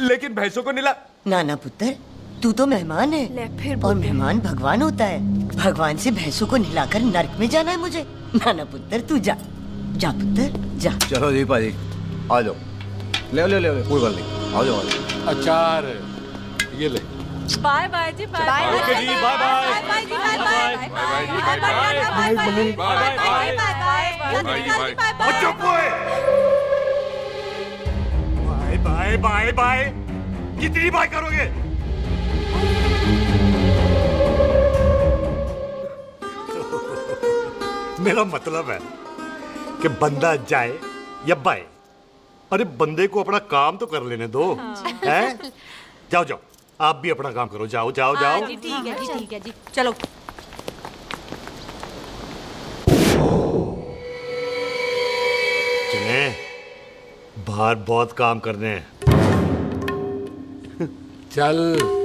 लेकिन भैंसों को नहला। ना ना पुत्र, तू तो मेहमान है और मेहमान भगवान होता है। भगवान से भैंसों को नहलाकर नरक में जाना है मुझे? ना ना पुत्र, तू जा, जा पुत्र जा। चलो जी पाजी, आ जाओ। ले ले ले कोई बात नहीं, आ जाओ। अचार ये ले। बाय बाय जी, बाय बाय। ओके जी, बाय बाय। बाय जी, bye bye. Bye bye bye bye bye. कितनी बाय करोगे? मेरा मतलब है कि बंदा जाए या बाय, अरे बंदे को अपना काम तो कर लेने दो। हैं? जाओ जाओ, आप भी अपना काम करो। जाओ जाओ जाओ। जी ठीक है जी, ठीक है जी, चलो। चले, बाहर बहुत काम करने हैं। चल।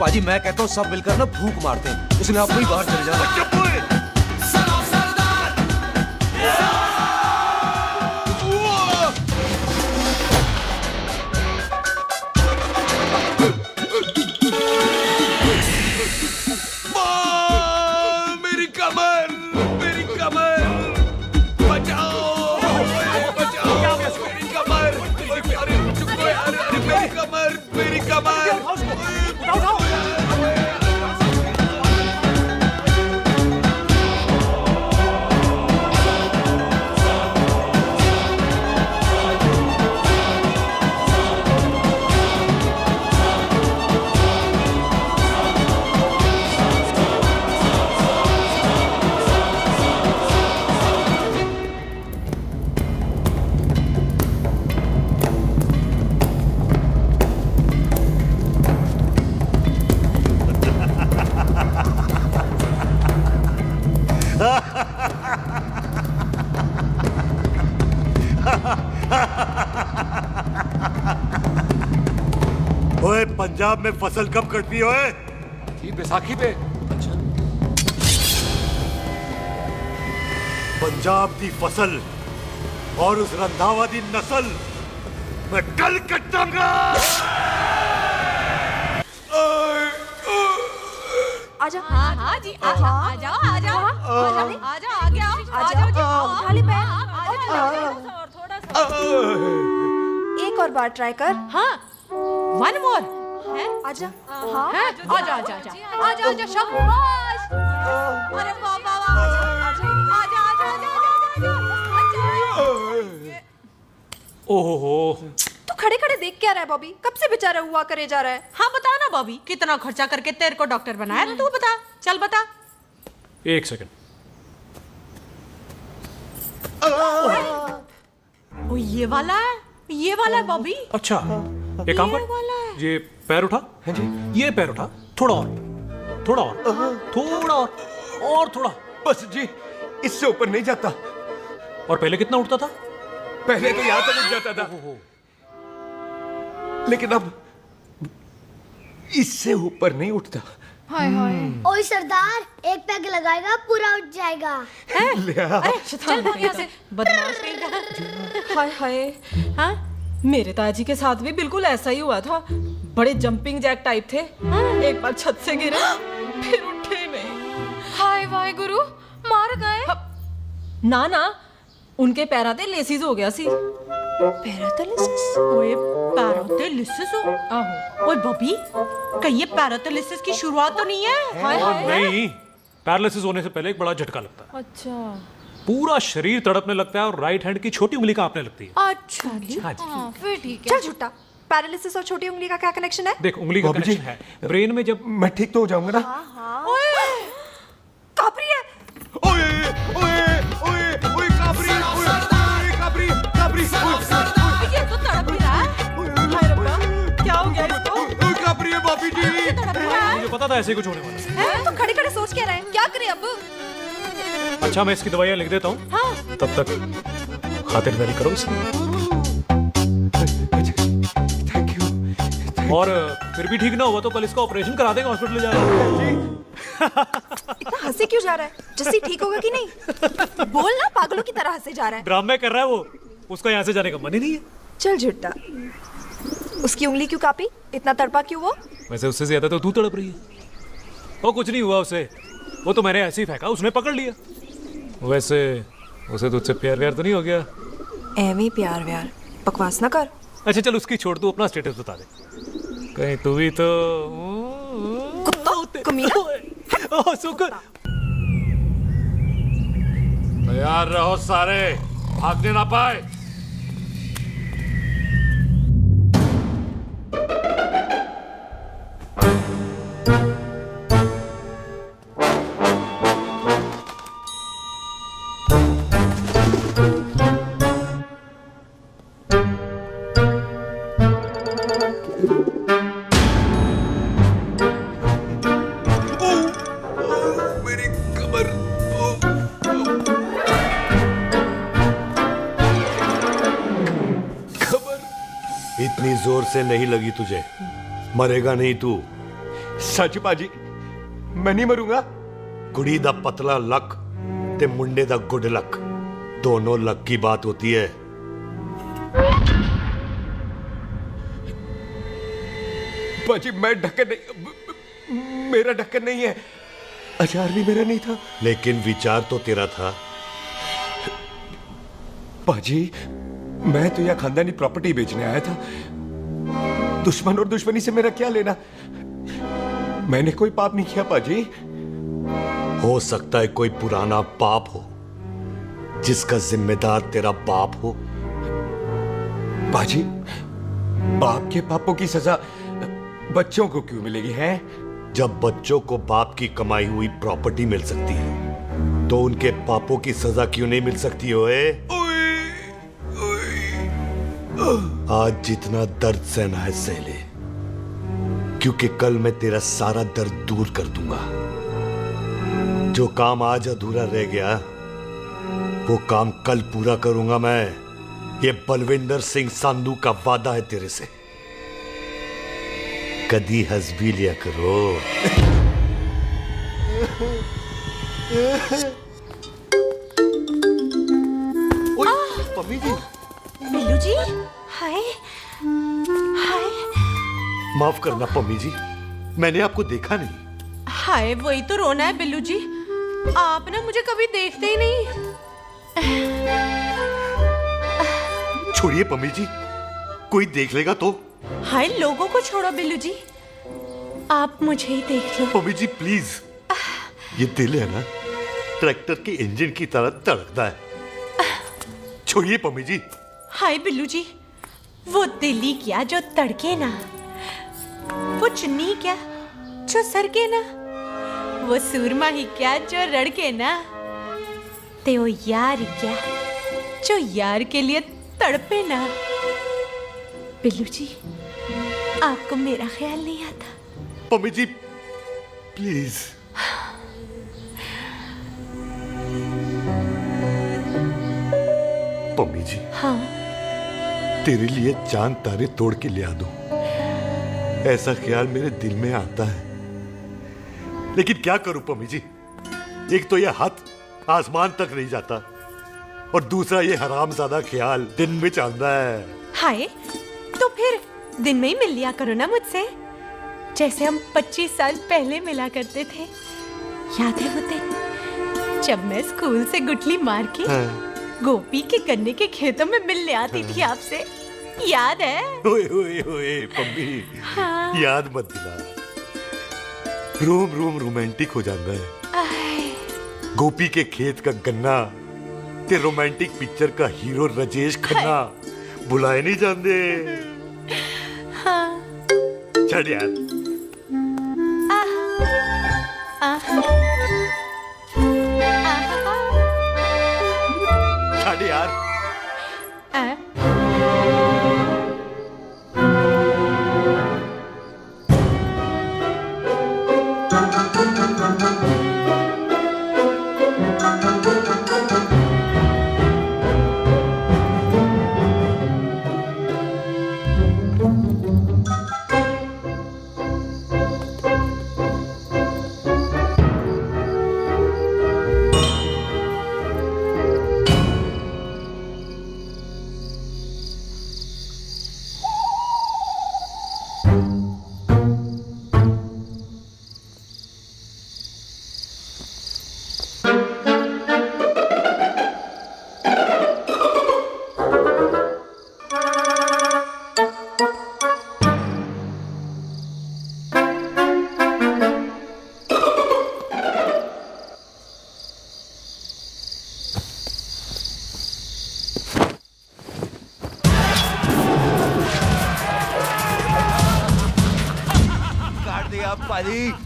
पाजी मैं कहता हूँ सब मिलकर ना भूख मारते हैं, उसने आप ही बाहर चले जाना। मेरी कमर, मेरी कमर, बचाओ, बचाओ, मेरी कमर, अरे मेरी कमर, मेरी कमर। ओए पंजाब में फसल कब कटती है? ये बैसाखी पे। अच्छा। पंजाब की फसल और उस रंधावा दी नस्ल मैं कल कटांगा। आजा। हाँ हाँ जी, आ जाओ आ जाओ आ जाओ आ जाओ, आगे आओ, आ जाओ जी, उठा ले पैर। एक और बार ट्राई कर। हाँ, वन मोर है। आजा। हाँ, आजा आजा आजा आजा आजा शाबाश। अरे वाह वाह वाह, आजा आजा आजा आजा आजा। ओहो, तू खड़े खड़े देख क्या रहा है बॉबी? कब से बेचारा हुआ करे जा रहा है? हाँ बता ना बॉबी, कितना खर्चा करके तेरे को डॉक्टर बनाया? तू बता, चल बता। 1 सेकंड। ओ ये वाला है बॉबी। अच्छा एक काम कर, ये पैर उठा। हाँ जी। ये पैर उठा, थोड़ा और, थोड़ा और, थोड़ा और थोड़ा। बस जी, इससे ऊपर नहीं जाता। और पहले कितना उठता था? पहले तो यहां तक उठ जाता था, लेकिन अब इससे ऊपर नहीं उठता। हाय हाय। ओए सरदार, एक पैग लगाएगा पूरा उठ जाएगा। चल भाग यहाँ से, बदमाश कहीं का। हाय हाय। हाँ, मेरे ताजी के साथ भी बिल्कुल ऐसा ही हुआ था। बड़े जंपिंग जैक टाइप थे। एक बार छत से गिरे, फिर उठे नहीं। हाय वाहे गुरु, मार गए? ना ना, उनके पैरा ते लेसिस हो गया सी। पैरालिसिस? ओए पैरालिसिस हो? आहो। ओए बॉबी, कहीं ये पैरालिसिस की शुरुआत तो नहीं है? हाय हाय। नहीं, पैरालिसिस होने से पहले एक बड़ा झटका लगता है। अच्छा। पूरा शरीर तड़पने लगता है और राइट हैंड की छोटी उंगली कांपने लगती है। अच्छा जी। हाँ, फिर ठीक है। चल झूठा, पैरालिसिस और छोटी उंगली का क्या कनेक्शन है? देख, उंगली का कनेक्शन है ब्रेन में। जब मैं ठीक तो हो जाऊंगा ना? ओए कापरी है। ओए ओए ओए ओए कापरी, ओए कापरी कापरी। ये तो तड़प ही रहा है। हाय रब्बा, क्या हो गया इसको? ओए कापरी है भाभी जी। मुझे पता था ऐसे कुछ होने वाला है। तो खड़े खड़े सोच क्या रहे हैं? क्या करें अब? अच्छा, मैं इसकी दवाइयाँ लिख देता हूँ। हाँ। तब तक खातिरदारी करो इसकी। और फिर भी ठीक ना हुआ तो कल इसका ऑपरेशन करा देंगे, हॉस्पिटल ले जाना। इतना हंसे क्यों जा रहा है? जस्सी ठीक होगा कि नहीं? बोल ना, पागलों की तरह हंसे जा रहा है। ड्रामे कर रहा है वो, उसका यहाँ से जाने का मन ही नहीं है। चल झुट्टा, उसकी उंगली क्यों कापी? इतना तड़पा क्यों वो? वैसे उससे ज्यादा तो तू तड़प रही है। वो कुछ नहीं हुआ उसे, वो तो मैंने ऐसे ही फेंका, उसने पकड़ लिया। वैसे उसे तुझसे प्यार व्यार तो नहीं हो गया? एमी प्यार व्यार, बकवास ना कर। अच्छा चल, उसकी छोड़, तू अपना स्टेटस बता दे। कहीं तू भी तो कुत्ता कमीना। शुक्र। तैयार रहो सारे, भागने ना पाए। इतनी जोर से नहीं लगी तुझे, मरेगा नहीं तू। सच पाजी, मैं नहीं मरूंगा। कुड़ी दा पतला लक ते मुंडे दा गुड लक, दोनों लक की बात होती है। पाजी मैं ढक्कन नहीं, मेरा ढक्कन नहीं है। अचार भी मेरा नहीं था। लेकिन विचार तो तेरा था। पाजी, मैं तो यह खानदानी प्रॉपर्टी बेचने आया था। दुश्मन और दुश्मनी से मेरा क्या लेना? मैंने कोई पाप नहीं किया पाजी। हो सकता है कोई पुराना पाप हो जिसका जिम्मेदार तेरा बाप हो। पाजी, बाप के पापों की सजा बच्चों को क्यों मिलेगी है? जब बच्चों को बाप की कमाई हुई प्रॉपर्टी मिल सकती है तो उनके पापों की सजा क्यों नहीं मिल सकती? ओए आज जितना दर्द सहना है सह ले, क्योंकि कल मैं तेरा सारा दर्द दूर कर दूंगा। जो काम आज अधूरा रह गया वो काम कल पूरा करूंगा मैं। ये बलविंदर सिंह संधू का वादा है तेरे से। कदी हंस भी लिया करो। पम्मी जी। बिल्लू जी, हाय हाय। माफ करना पम्मी जी, मैंने आपको देखा नहीं। हाय, वही तो रोना है बिल्लू जी, आप ना मुझे कभी देखते ही नहीं। छोड़िए पम्मी जी, कोई देख लेगा तो। हाय, लोगों को छोड़ो बिल्लू जी, आप मुझे ही देख लो। पम्मी जी प्लीज, ये दिल है ना, ट्रैक्टर के इंजन की तरह धड़कता है। छोड़िए पम्मी जी। हाय बिल्लू जी, वो दिली क्या जो तड़के ना, वो चुन्नी क्या जो सरके ना, वो सूरमा ही क्या जो रड़के ना, ते वो यार क्या जो यार के लिए तड़पे ना। बिल्लू जी, आपको मेरा ख्याल नहीं आता? पम्मी जी प्लीज। पम्मी जी, हाँ, तेरे लिए चांद तारे तोड़ के ले आ दूं, ऐसा ख्याल मेरे दिल में आता है, लेकिन क्या करूं पम्मी जी। एक तो ये हाथ आसमान तक नहीं जाता और दूसरा ये हरामजादा ख्याल दिन में चांदा है। हाय, तो फिर दिन में ही मिल लिया करो ना मुझसे, जैसे हम 25 साल पहले मिला करते थे। याद है वो दिन जब मैं स्कूल से गुठली मार के गोपी के गन्ने के खेतों में मिलने आती थी आपसे? याद है? ओए ओए ओए पम्मी, हाँ। याद मत दिला, रोम रोम रोमांटिक हो जाता है। गोपी के खेत का गन्ना ते रोमांटिक पिक्चर का हीरो राजेश खन्ना बुलाए नहीं जाते। हाँ। चल यार। चल यार।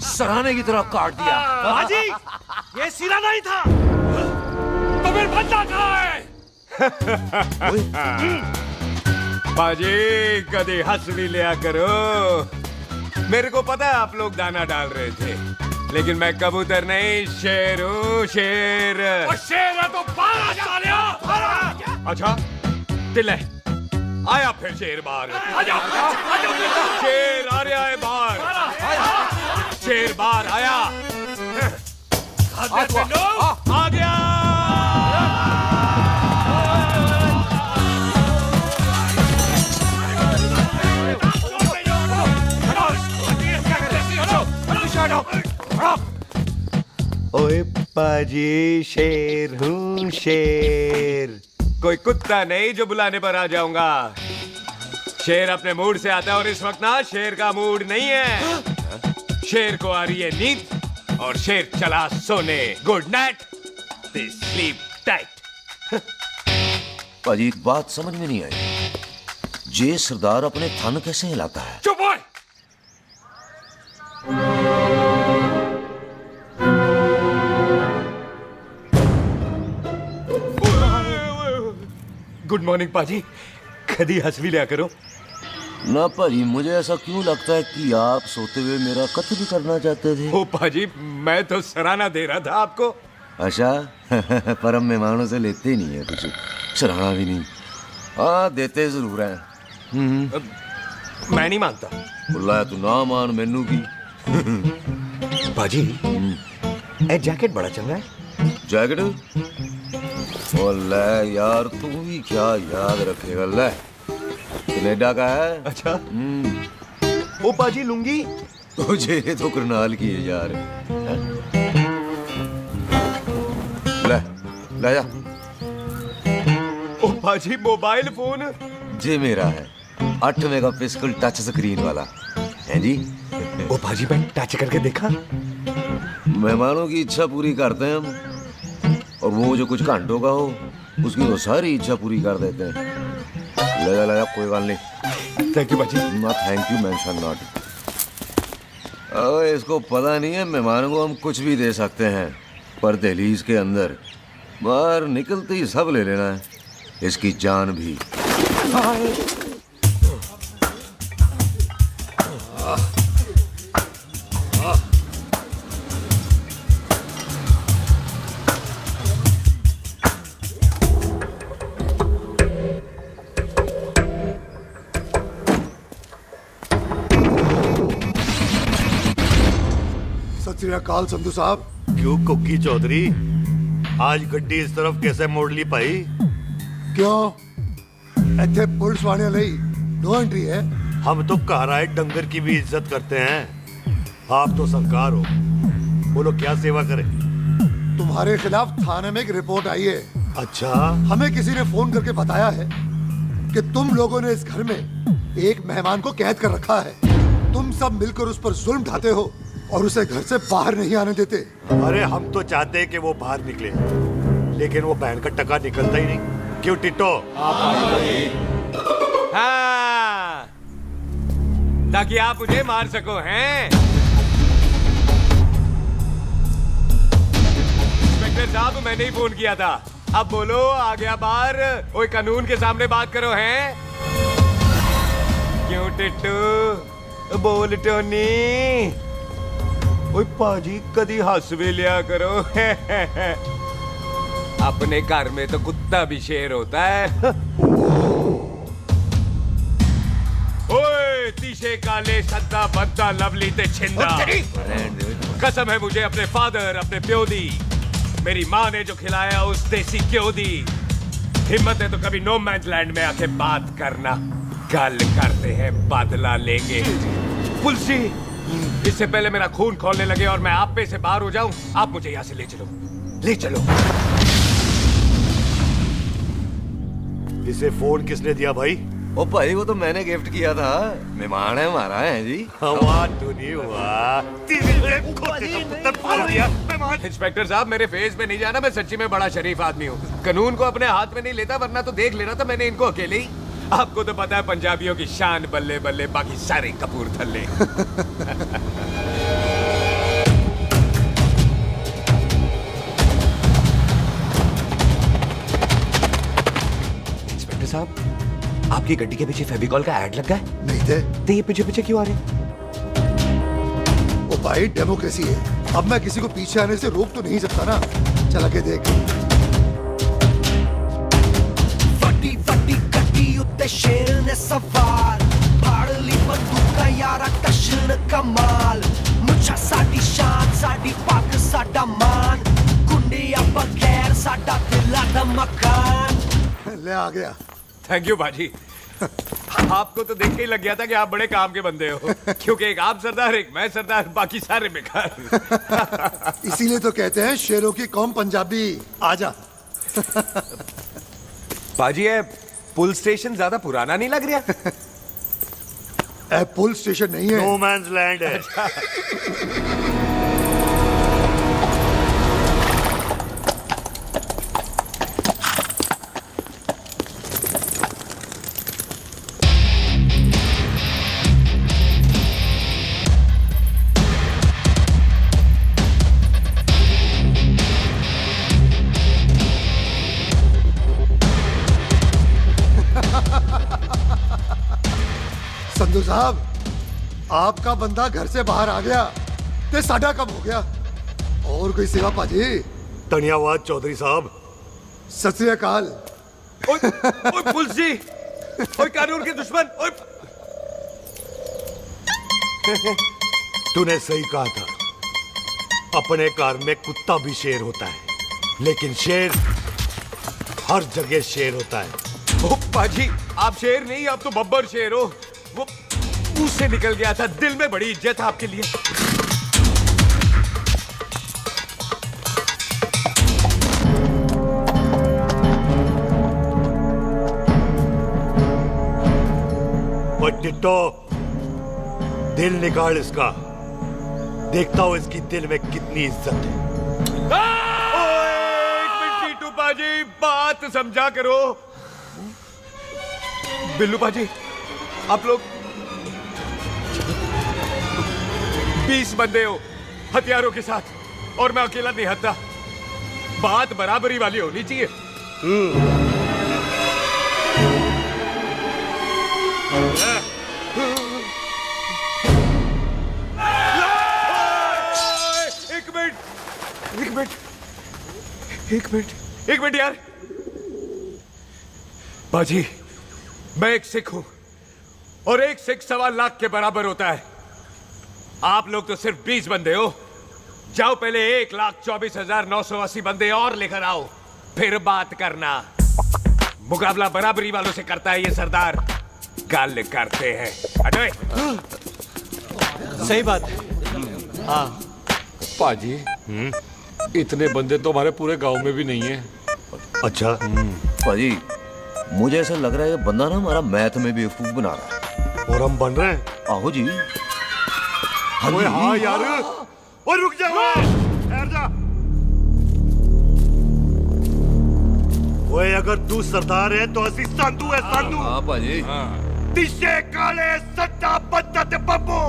सराहने की तरह काट दिया। बाजी, ये सिरा नहीं था। तो फिर बंदा कहाँ है? बाजी, कभी हंस भी लिया करो। मेरे को पता है आप लोग दाना डाल रहे थे, लेकिन मैं कबूतर नहीं, शेर हूँ, शेर। और शेर है तो बाहर जा लिया। अच्छा, दिल आया फिर शेर बाहर। शेर आ रहा है बाहर। शेर बाहर आया। आ गया। ओए पाजी, शेर हूँ, शेर। कोई कुत्ता नहीं जो बुलाने पर आ जाऊंगा। शेर अपने मूड से आता है और इस वक्त ना शेर का मूड नहीं है। शेर को आ रही है नींद और शेर चला सोने। Good night, sleep tight. पाजी, एक बात समझ में नहीं आई, जे सरदार अपने थन कैसे हिलाता है? चुप हो। गुड मॉर्निंग पाजी, कभी हंस भी लिया करो। ना पाजी, मुझे ऐसा क्यों लगता है कि आप सोते हुए मेरा कत्ल भी करना चाहते थे? ओ पाजी, मैं तो सराहना दे रहा था आपको। अच्छा। पर हम मेहमानों से लेते ही नहीं है कुछ, सराहना भी नहीं। हाँ, देते जरूर हैं। मैं नहीं मानता। बुलाया तू ना मान, मैनू की। पाजी, ए जैकेट बड़ा चंगा है। जैकेट? ओ ले यार, तू भी क्या याद रखेगा। ले, कनेडा का है। अच्छा। ओ पाजी, लुंगी? तुझे तो करनाल की है यार। ले, ले जा। ओ पाजी, मोबाइल फोन? जे मेरा है, 8 मेगापिक्सल टच स्क्रीन वाला है जी। ओ पाजी, मैं टच करके देखा। मेहमानों की इच्छा पूरी करते हैं हम, और वो जो कुछ घंटों का हो उसकी तो सारी इच्छा पूरी कर देते हैं। ले जा कोई बात नहीं। थैंक यू बाजी। ना थैंक यू मेंशन नॉट। ओए इसको पता नहीं है मेहमानों को हम कुछ भी दे सकते हैं, पर दहलीज के अंदर बाहर निकलते ही सब ले लेना है, इसकी जान भी। सत श्री अकाल संधू साहब। क्यों कुक्की चौधरी, आज गड्डी इस तरफ कैसे मोड़ ली पाई? क्यों इतने पुलिस वाले नहीं नो एंट्री है? हम तो कहराए डंगर की भी इज्जत करते हैं, आप तो सरकार हो, बोलो क्या सेवा करें? तुम्हारे खिलाफ थाने में एक रिपोर्ट आई है। अच्छा? हमें किसी ने फोन करके बताया है कि तुम लोगों ने इस घर में एक मेहमान को कैद कर रखा है। तुम सब मिलकर उस पर जुल्म ढाते हो और उसे घर से बाहर नहीं आने देते। अरे हम तो चाहते हैं कि वो बाहर निकले, लेकिन वो बहन का टका निकलता ही नहीं। क्यों टिट्टो? हाँ, ताकि आप मुझे मार सको हैं। इंस्पेक्टर साहब मैंने ही फोन किया था, अब बोलो आ गया बाहर। ओए कानून के सामने बात करो हैं। क्यों टिट्टू? बोल टोनी। ओए पाजी कदी हंस भी लिया करो। अपने घर में तो कुत्ता भी शेर होता है। ओए तीशे काले सद्दा बद्दा लवली ते छिंदा, कसम है मुझे अपने फादर अपने प्यो दी, मेरी माँ ने जो खिलाया उस देसी क्यों दी। हिम्मत है तो कभी नो मैन लैंड में आके बात करना, गल करते हैं बदला लेंगे। पुलसी इससे पहले मेरा खून खोलने लगे और मैं आप पे से बाहर हो जाऊं, आप मुझे यहाँ से ले चलो, ले चलो। इसे फोन किसने दिया भाई? ओ भाई वो तो मैंने गिफ्ट किया था, मेहमान है हमारा है जी। हवा तो नहीं हुआ। इंस्पेक्टर साहब मेरे फेस पे नहीं जाना, मैं सच्ची में बड़ा शरीफ आदमी हूँ, कानून को अपने हाथ में नहीं लेता, वरना तो देख लेना था मैंने इनको अकेले ही। आपको तो पता है पंजाबियों की शान बल्ले बल्ले, बाकी सारे कपूरथल्ले। इंस्पेक्टर साहब आपकी गड्डी के पीछे फेविकॉल का ऐड लग गया है? नहीं थे। तो ये पीछे पीछे क्यों आ रहे? ओ भाई डेमोक्रेसी है, अब मैं किसी को पीछे आने से रोक तो नहीं सकता ना। चल के देख। उत्ते शेर ने सवार फाड़ली बंदूका यारा टशन कमाल, मुछा साडी शान साडी पग साडा मान, गुंडिया बगैर साडा दिला दा मकान। ले आ गया। थैंक यू बाजी। आपको तो देख के ही लग गया था कि आप बड़े काम के बंदे हो, क्योंकि एक आप सरदार एक मैं सरदार, बाकी सारे बेकार। इसीलिए तो कहते हैं शेरों की कौम पंजाबी। आजा। बाजी है पुल स्टेशन ज्यादा पुराना नहीं लग रहा? पुल स्टेशन नहीं है, नो मैन्स लैंड है। संधू साहब आपका बंदा घर से बाहर आ गया ते साडा कब हो गया। और कोई सेवा पाजी? धन्यवाद चौधरी साहब। सत श्री अकाल। ओए पुलिस जी, ओए कानून के दुश्मन, ओए। तूने सही कहा था, अपने घर में कुत्ता भी शेर होता है, लेकिन शेर हर जगह शेर होता है। ओ पाजी आप शेर नहीं, आप तो बब्बर शेर हो। वो मुंह से निकल गया था, दिल में बड़ी इज्जत है आपके लिए। टिट्टो दिल निकाल इसका, देखता हूं इसकी दिल में कितनी इज्जत है। एक मिनट टीटू पाजी, बात समझा करो। बिल्लू पाजी, आप लोग 20 बंदे हो हथियारों के साथ, और मैं अकेला नहीं हत्या। बात बराबरी वाली होनी चाहिए। एक मिनट यार। बाजी, मैं एक सिख हूं और एक सिख 1.25 लाख के बराबर होता है। आप लोग तो सिर्फ 20 बंदे हो। जाओ पहले 1,24,980 बंदे और लेकर आओ, फिर बात करना। मुकाबला बराबरी वालों से करता है ये सरदार, गाल करते हैं। हटो। सही बात है। हाँ पाजी, इतने बंदे तो हमारे पूरे गांव में भी नहीं है। अच्छा पाजी, मुझे ऐसा लग रहा है ये बंदा ना हमारा मैथ में बेवकूफ बना रहा है। और हम बन रहे हैं। आहो जी। ओए हाँ यार, और रुक जा, ठहर जा। ओए अगर तू सरदार है तो असी संधू है, संधू। हाँ पाजी। दिशे काले सट्टा बद्दत बब्बू।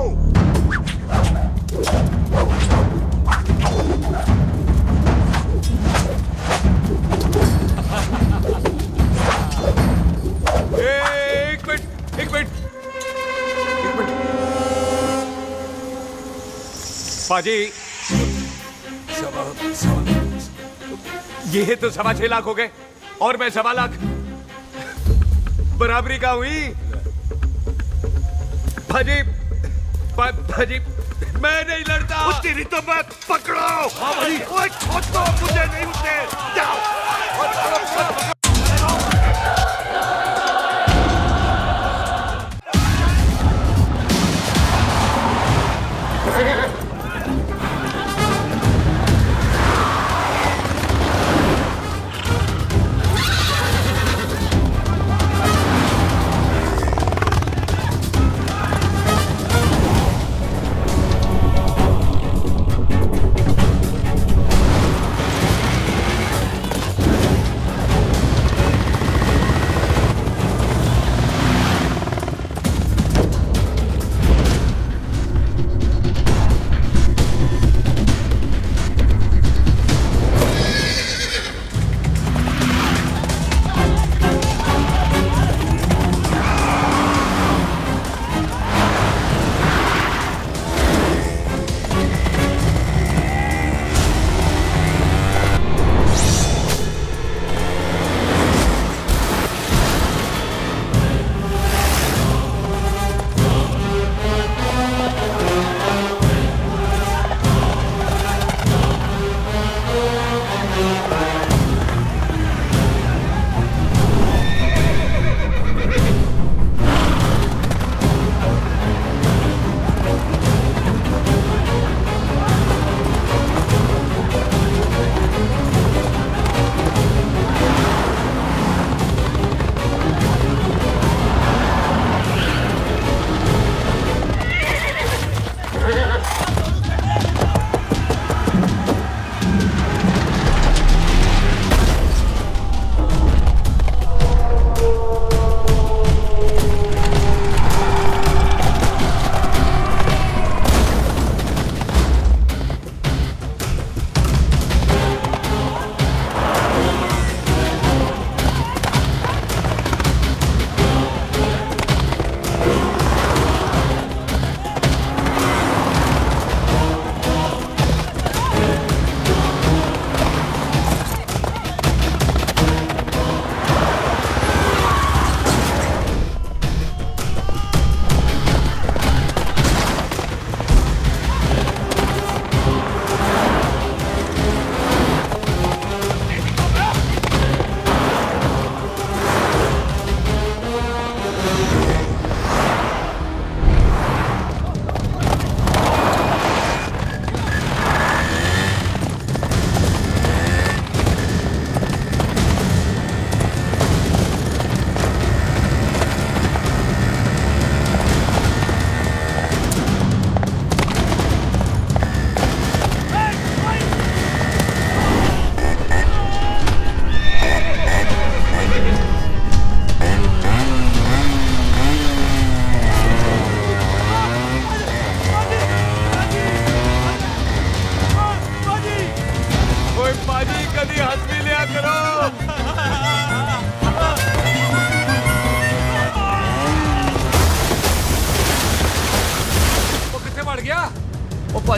एक मिनट पाजी, ये तो 6.25 लाख हो गए और मैं 1.25 लाख। बराबरी का हुई भाजी। भाजी मैं नहीं लड़ता। तेरी तो मैं पकड़ो। ओए छोड़ो मुझे, नहीं उठे। जाओ।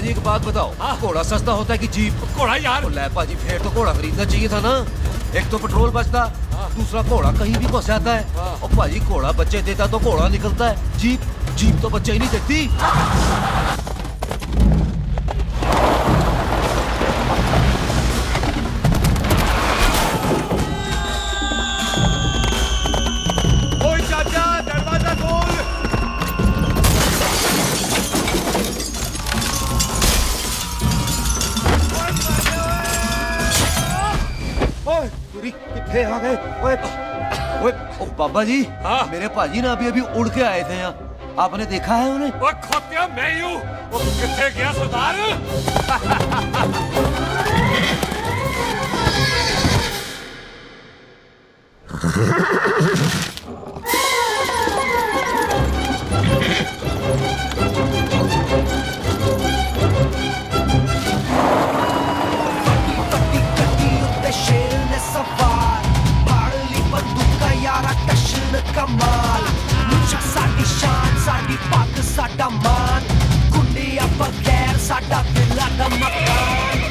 पाजी एक बात बताओ, घोड़ा सस्ता होता है कि जीप? घोड़ा यार। ले पाजी फिर तो घोड़ा खरीदना चाहिए था ना। एक तो पेट्रोल बचता, दूसरा घोड़ा कहीं भी फंस जाता है। और पाजी घोड़ा बच्चे देता तो घोड़ा निकलता है, जीप तो बच्चे ही नहीं देती। ओए चाचा, दरवाजा खोल। कितने आ गए? ओए बाबा जी, मेरे पाजी ना अभी उड़ के आए थे यहाँ, आपने देखा है उन्हें? ओए खोतिया मैं ही हूँ। वो कितने गया सरदार? कमाल मुझा साडी शान साडी पग साडा मान गुंडिया बगैर साडा दिला दा मकान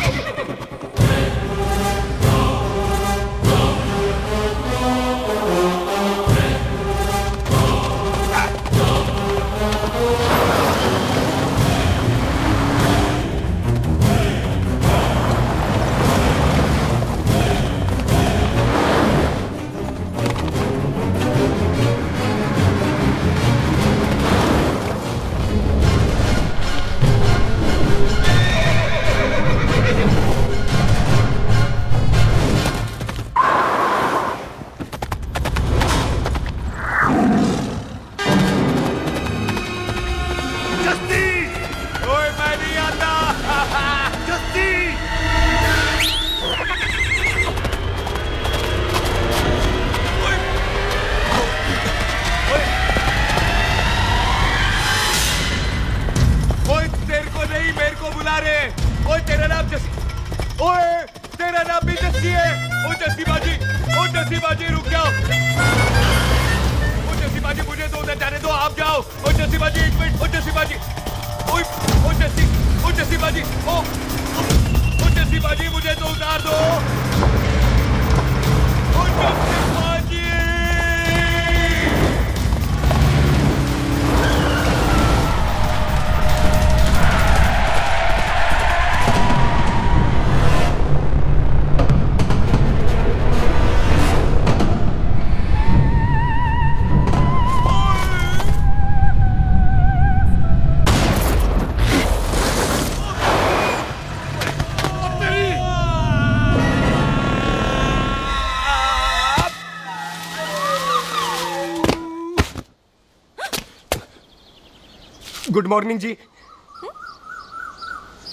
गुड मॉर्निंग जी।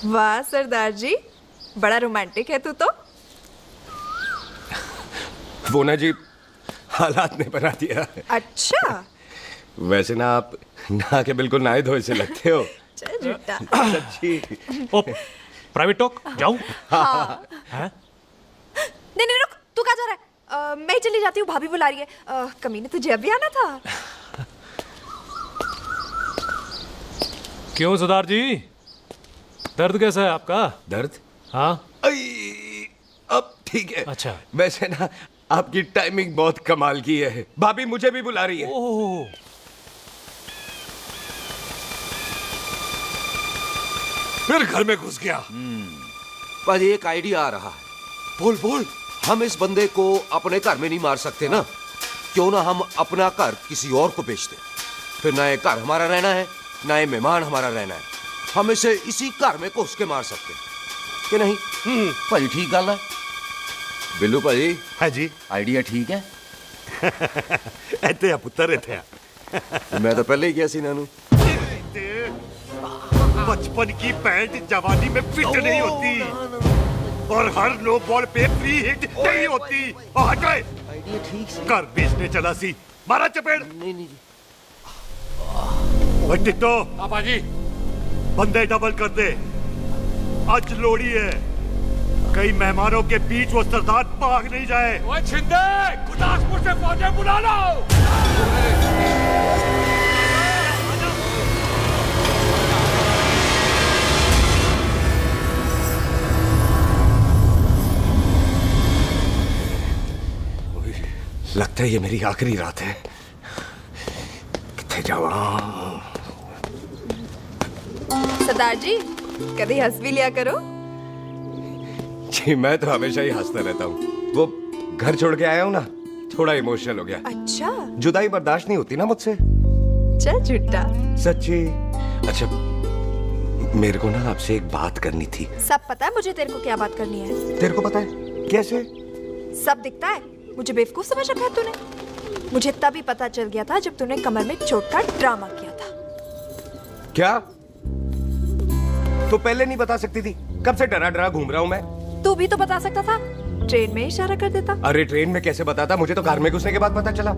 वाह सरदार जी, बड़ा रोमांटिक है तू तो। वो ना जी, हालात ने बना दिया। अच्छा। वैसे ना आप नहा के बिल्कुल नहाए धोए से लगते हो। चल झूठा। सच्ची। ओ, प्राइवेट टॉक जाऊं? हाँ। नहीं रुक, तू कहाँ जा रहा है? मैं ही चली जाती हूँ, भाभी बुला रही है। कमीने तुझे अभी आना था। क्यों सरदार जी, दर्द कैसा है आपका? दर्द? हाँ अब ठीक है। अच्छा। वैसे ना आपकी टाइमिंग बहुत कमाल की है। भाभी मुझे भी बुला रही है। ओह। फिर घर में घुस गया। पर एक आइडिया आ रहा है। बोल बोल। हम इस बंदे को अपने घर में नहीं मार सकते ना, क्यों ना हम अपना घर किसी और को बेच दें। फिर ना ये घर हमारा रहना है, ना ये मेहमान हमारा रहना है। हम इसे इसी घर में घुस के मार सकते कि नहीं? भाई ठीक गल है। बिल्लू भाई। हाँ जी। आइडिया ठीक है। ऐते पुत्र थे। मैं तो पहले ही गया सी नानू। बचपन की पैंट जवानी में फिट नहीं होती और हर नो बॉल पे फ्री हिट नहीं होती। हटाए। आइडिया ठीक से। घर बेचने चला सी, मारा चपेट। नहीं नहीं जी। टिट्टो। पापा जी। बंदे डबल कर दे, आज लोड़ी है। कई मेहमानों के बीच वो सरदार भाग नहीं जाए। ओए छिंदे, गुरदासपुर से फौजें बुला लो। लगता है ये मेरी आखिरी रात है। किथे जावा? सरदार जी कभी हंस भी लिया करो। जी मैं तो हमेशा ही हंसता रहता हूँ। वो घर छोड़ के आया हूँ ना, थोड़ा इमोशनल हो गया। अच्छा, जुदाई बर्दाश्त नहीं होती ना मुझसे। चल झूठा। सच्ची। अच्छा मेरे को ना आपसे एक बात करनी थी। सब पता है मुझे तेरे को क्या बात करनी है। तेरे को पता है? कैसे? सब दिखता है। मुझे बेवकूफ समझ रखा है तूने। मुझे तभी पता चल गया था जब तूने कमर में चोट का ड्रामा किया था। क्या? तो पहले नहीं बता सकती थी? कब से डरा डरा घूम रहा हूँ मैं। तू भी तो बता सकता था, ट्रेन में इशारा कर देता। अरे ट्रेन में कैसे बताता? मुझे तो कार में घुसने के बाद पता चला।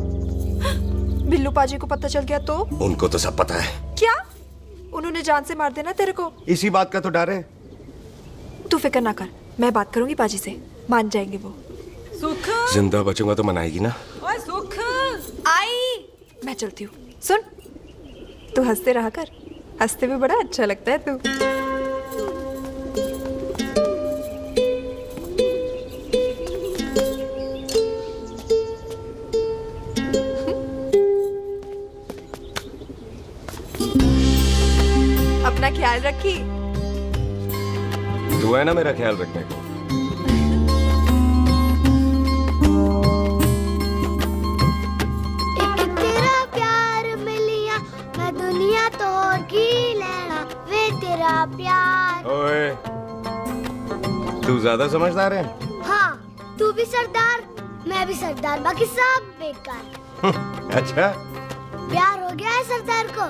बिल्लू पाजी को पता चल गया तो? उनको तो सब पता है। क्या? उन्होंने जान से मार देना तेरे को। इसी बात का तो डर है। तू फिक्र ना कर, मैं बात करूंगी पाजी से, मान जाएंगे वो। सुख, जिंदा बचूंगा तो मनाएगी ना? ओए सुख, आई मैं चलती हूँ। सुन, तू हंसते रहा कर, हंसते भी बड़ा अच्छा लगता है तू। अपना ख्याल रखी। तू है ना मेरा ख्याल रखने को। एक तेरा प्यार मिलिया मैं दुनिया तोड़ की लेना वे तेरा प्यार। ओए तू ज्यादा समझदार है। हाँ तू भी सरदार, मैं भी सरदार, बाकी सब बेकार। अच्छा प्यार हो गया है सरदार को।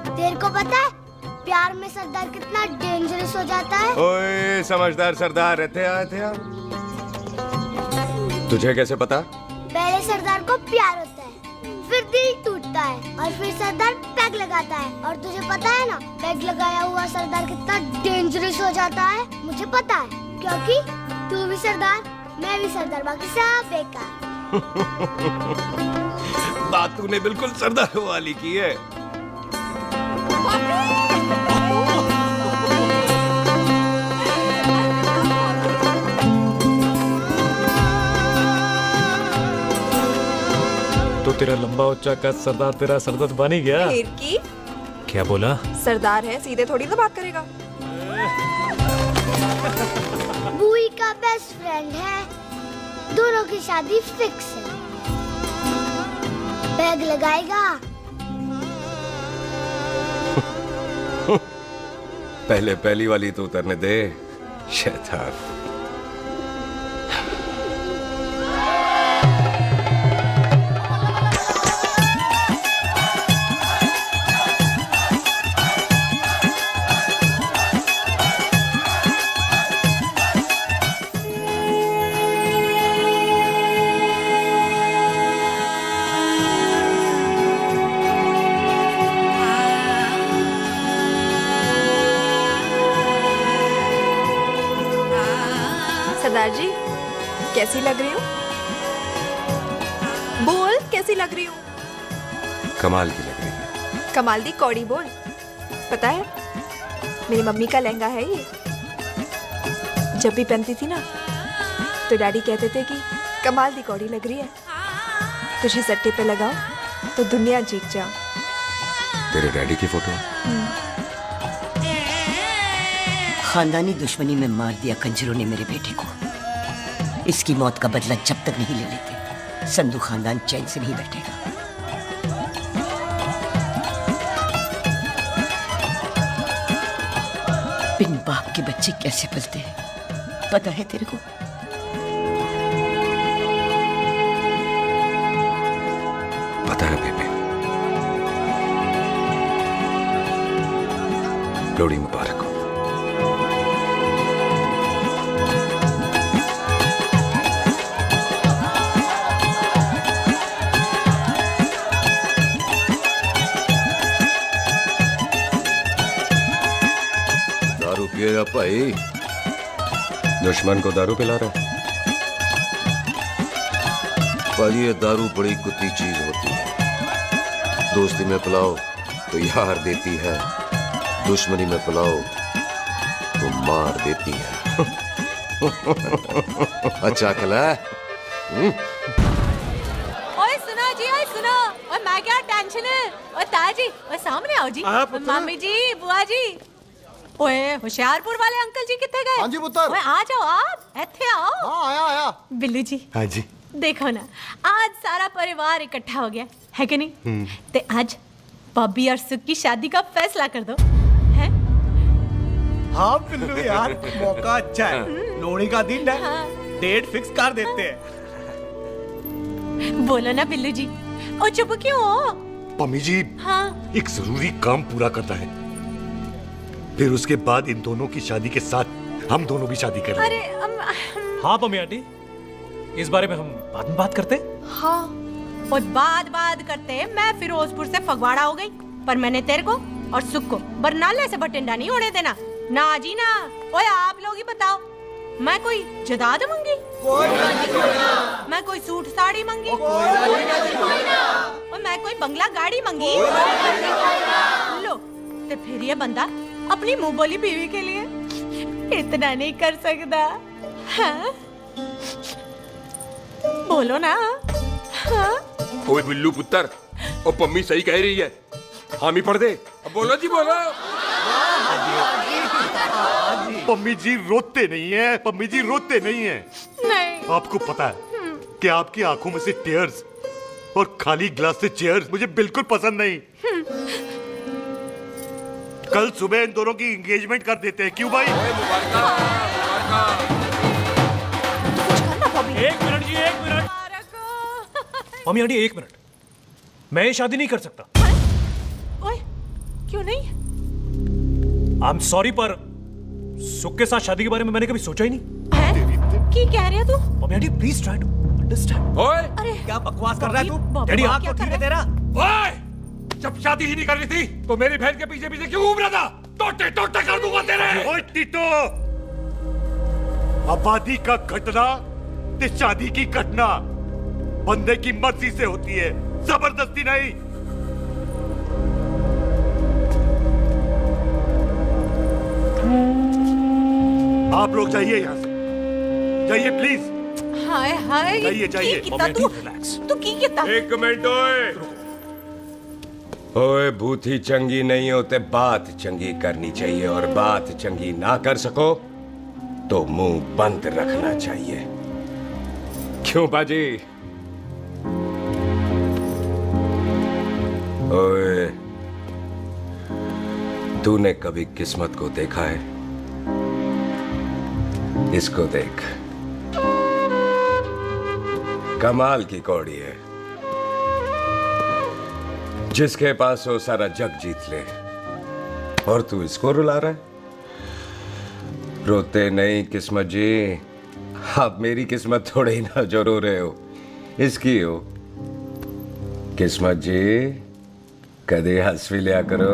तेरे को पता है प्यार में सरदार कितना डेंजरस हो जाता है? ओए समझदार सरदार रहते आ। तुझे कैसे पता? पहले सरदार को प्यार होता है, फिर दिल टूटता है और फिर सरदार पैग लगाता है। और तुझे पता है ना पैग लगाया हुआ सरदार कितना डेंजरस हो जाता है? मुझे पता है क्योंकि तू भी सरदार, मैं भी सरदार, बाकी सब बेकार। बात तूने बिल्कुल सरदार वाली की है। तो तेरा लंबा ऊंचा कद सरदार तेरा सरदर्द बन ही गया। फिर की? क्या बोला? सरदार है, सीधे थोड़ी ना बात करेगा। बुई का बेस्ट फ्रेंड है, दोनों की शादी फिक्स है। पैग लगाएगा? पहले पहली वाली तो उतरने दे शैतान। सरदार जी कैसी लग रही हूँ? बोल कैसी लग रही हूँ? कमाल की लग रही है। कमाल दी कौड़ी बोल। पता है मेरी मम्मी का लहंगा है ये। जब भी पहनती थी ना तो डैडी कहते थे कि कमाल दी कौड़ी लग रही है, तुझे सट्टे पे लगाओ तो दुनिया जीत जाओ। तेरे डैडी की फोटो? खानदानी दुश्मनी में मार दिया कंजरों ने मेरे बेटे को। इसकी मौत का बदला जब तक नहीं ले लेते संधू खानदान चैन से नहीं बैठेगा। बिन बाप के बच्चे कैसे पलते हैं पता है तेरे को? पता है बेबे। लोहड़ी मुबारक हो। दारू पिएगा भाई? दुश्मन को दारू पिला रहा है? पर ये दारू बड़ी कुत्ती चीज होती है। दोस्ती में पिलाओ तो यार देती है, दुश्मनी में पिलाओ तो मार देती है। अच्छा खिला? ओए मैं क्या टेंशन है। ओए ताजी, ओए सामने आओ जी। मम्मी जी, बुआ जी। ओए होशियारपुर वाले अंकल जी कितने गए? हाँ जी पुत्र। ओए आ जाओ आप, इत्थे आओ। हाँ आया। बिल्लू जी। हाँ जी। देखो ना, आज सारा परिवार इकट्ठा हो गया है कि नहीं? ते आज बॉबी और सुख की शादी का फैसला कर दो। है? हाँ बिल्लू यार, मौका अच्छा है। लोहड़ी का दिन है, डेट फिक्स कर देते हैं। बोलो ना बिल्लू जी, ओ चुप क्यों हो? पम्मी जी, हाँ। एक जरूरी काम पूरा करना है, फिर उसके बाद इन दोनों की शादी के साथ हम दोनों भी शादी करेंगे। अरे हाँ पम्मी आंटी, इस बारे में हम बाद में बात करते। हाँ, और बात करते मैं फिरोजपुर से फगवाड़ा हो गई, पर मैंने तेरे को और सुख को बरनाले से बठिंडा नहीं होने देना। ना जी ना। ओए आप लोग ही बताओ, मैं कोई जदाद मंगी? मैं कोई सूट साड़ी मंगी? और मैं कोई बंगला गाड़ी मंगी? लो, तो फिर ये बंदा अपनी मुंह बोली बीवी के लिए इतना नहीं कर सकता। हाँ? बोलो ना। हाँ? ओए बिल्लू पुत्र, ओ पम्मी सही कह रही है, हामी पढ़ दे। अब बोलो जी, बोलो। पम्मी जी रोते नहीं है, पम्मी जी रोते नहीं है। नहीं। आपको पता है कि आपकी आंखों में से टीयर्स और खाली ग्लास से चेयर्स मुझे बिल्कुल पसंद नहीं। कल सुबह इन दोनों की एंगेजमेंट कर देते हैं, क्यों भाई? एक मिनट जी, एक मिनट। मम्मी आंटी एक मिनट, मैं ये शादी नहीं कर सकता। ओए, क्यों नहीं? आई एम सॉरी, पर सुख के साथ शादी के बारे में मैंने कभी सोचा ही नहीं। है? की कह रही है तू? Mummy aunty please try to understand. ओए, अरे क्या बकवास कर रहा है तू? डैडी दिमाग तो ठीक है तेरा? ओए, जब शादी ही नहीं करनी थी तो मेरी बहन के पीछे पीछे क्यों घूम रहा था? टोटे टोटे कर दूंगा तेरे। ओए टीटो, आबादी का घटना ते शादी की घटना बंदे की मर्जी से होती है, जबरदस्ती नहीं। आप लोग जाइए यहाँ से, जाइए प्लीज। हाय हाय, जाइए जाइए। तू की कितना? एक मिनट। ओए भूथी चंगी नहीं होते, बात चंगी करनी चाहिए, और बात चंगी ना कर सको तो मुंह बंद रखना चाहिए। क्यों बाजी? ओए, तूने कभी किस्मत को देखा है? इसको देख, कमाल की कौड़ी है, जिसके पास वो सारा जग जीत ले, और तू इसको रुला रहा है? रोते नहीं किस्मत जी, आप मेरी किस्मत थोड़े ही ना जो रो रहे हो, इसकी हो। किस्मत जी, कदे हंस भी लिया करो।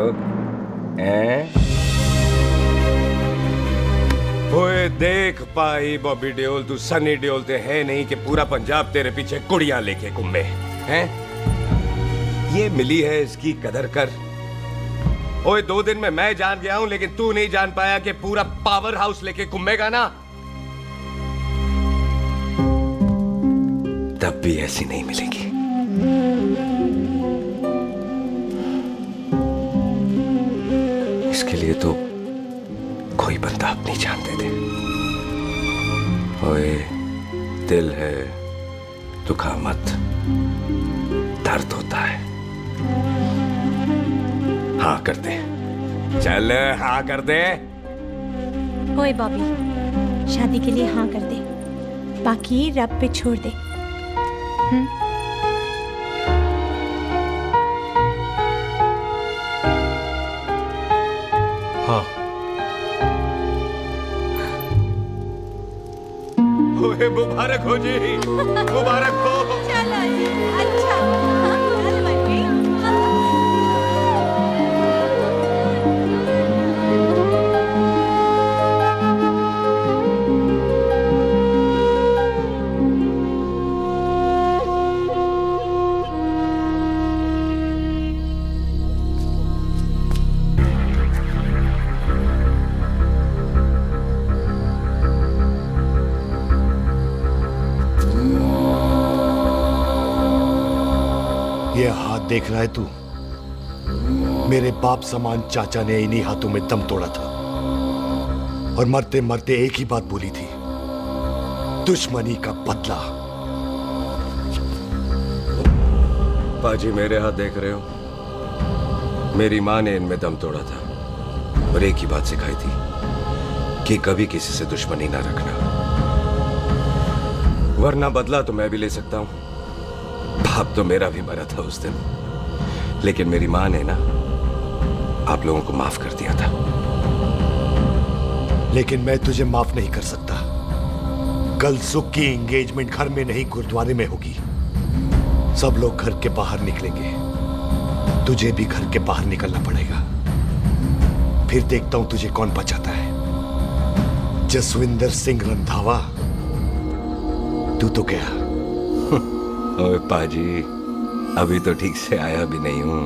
ओए देख पाई बॉबी देओल, तू सनी देओल ते है नहीं कि पूरा पंजाब तेरे पीछे कुड़ियां लेके घूमे हैं? ये मिली है, इसकी कदर कर। ओए 2 दिन में मैं जान गया हूं, लेकिन तू नहीं जान पाया कि पूरा पावर हाउस लेके घूमेगा ना, तब भी ऐसी नहीं मिलेगी। इसके लिए तो कोई बंदा अपनी जान दे दे। ओए, दिल है, दुखा मत, दर्द होता है। हाँ कर दे, चल हाँ कर दे। ओए बॉबी, शादी के लिए हाँ कर दे, बाकी रब पे छोड़ दे। हाँ। ओए मुबारक हो जी, मुबारक हो। चलो जी, अच्छा। देख रहा है तू? मेरे बाप समान चाचा ने इन्हीं हाथों में दम तोड़ा था और मरते मरते एक ही बात बोली थी, दुश्मनी का बदला। पाजी मेरे हाथ देख रहे हो? मेरी माँ ने इनमें दम तोड़ा था और एक ही बात सिखाई थी कि कभी किसी से दुश्मनी ना रखना, वरना बदला तो मैं भी ले सकता हूं। बाप तो मेरा भी मरा था उस दिन, लेकिन मेरी माँ ने ना आप लोगों को माफ कर दिया था। लेकिन मैं तुझे माफ नहीं कर सकता। कल सुख की एंगेजमेंट घर में नहीं गुरुद्वारे में होगी। सब लोग घर के बाहर निकलेंगे, तुझे भी घर के बाहर निकलना पड़ेगा। फिर देखता हूं तुझे कौन बचाता है। जसविंदर सिंह रंधावा, तू तो गया। ओए पाजी, अभी तो ठीक से आया भी नहीं हूं।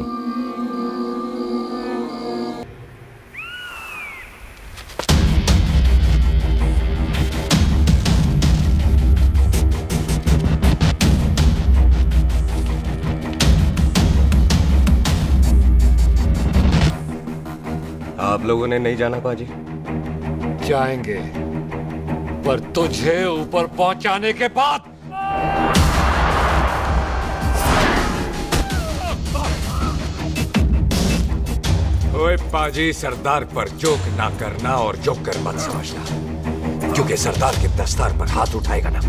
आप लोगों ने नहीं जाना पाजी? जाएंगे, पर तुझे ऊपर पहुंचाने के बाद। ओए पाजी, सरदार पर जोक ना करना और जोक कर मत समझना, क्योंकि सरदार के दस्तार पर हाथ उठाएगा ना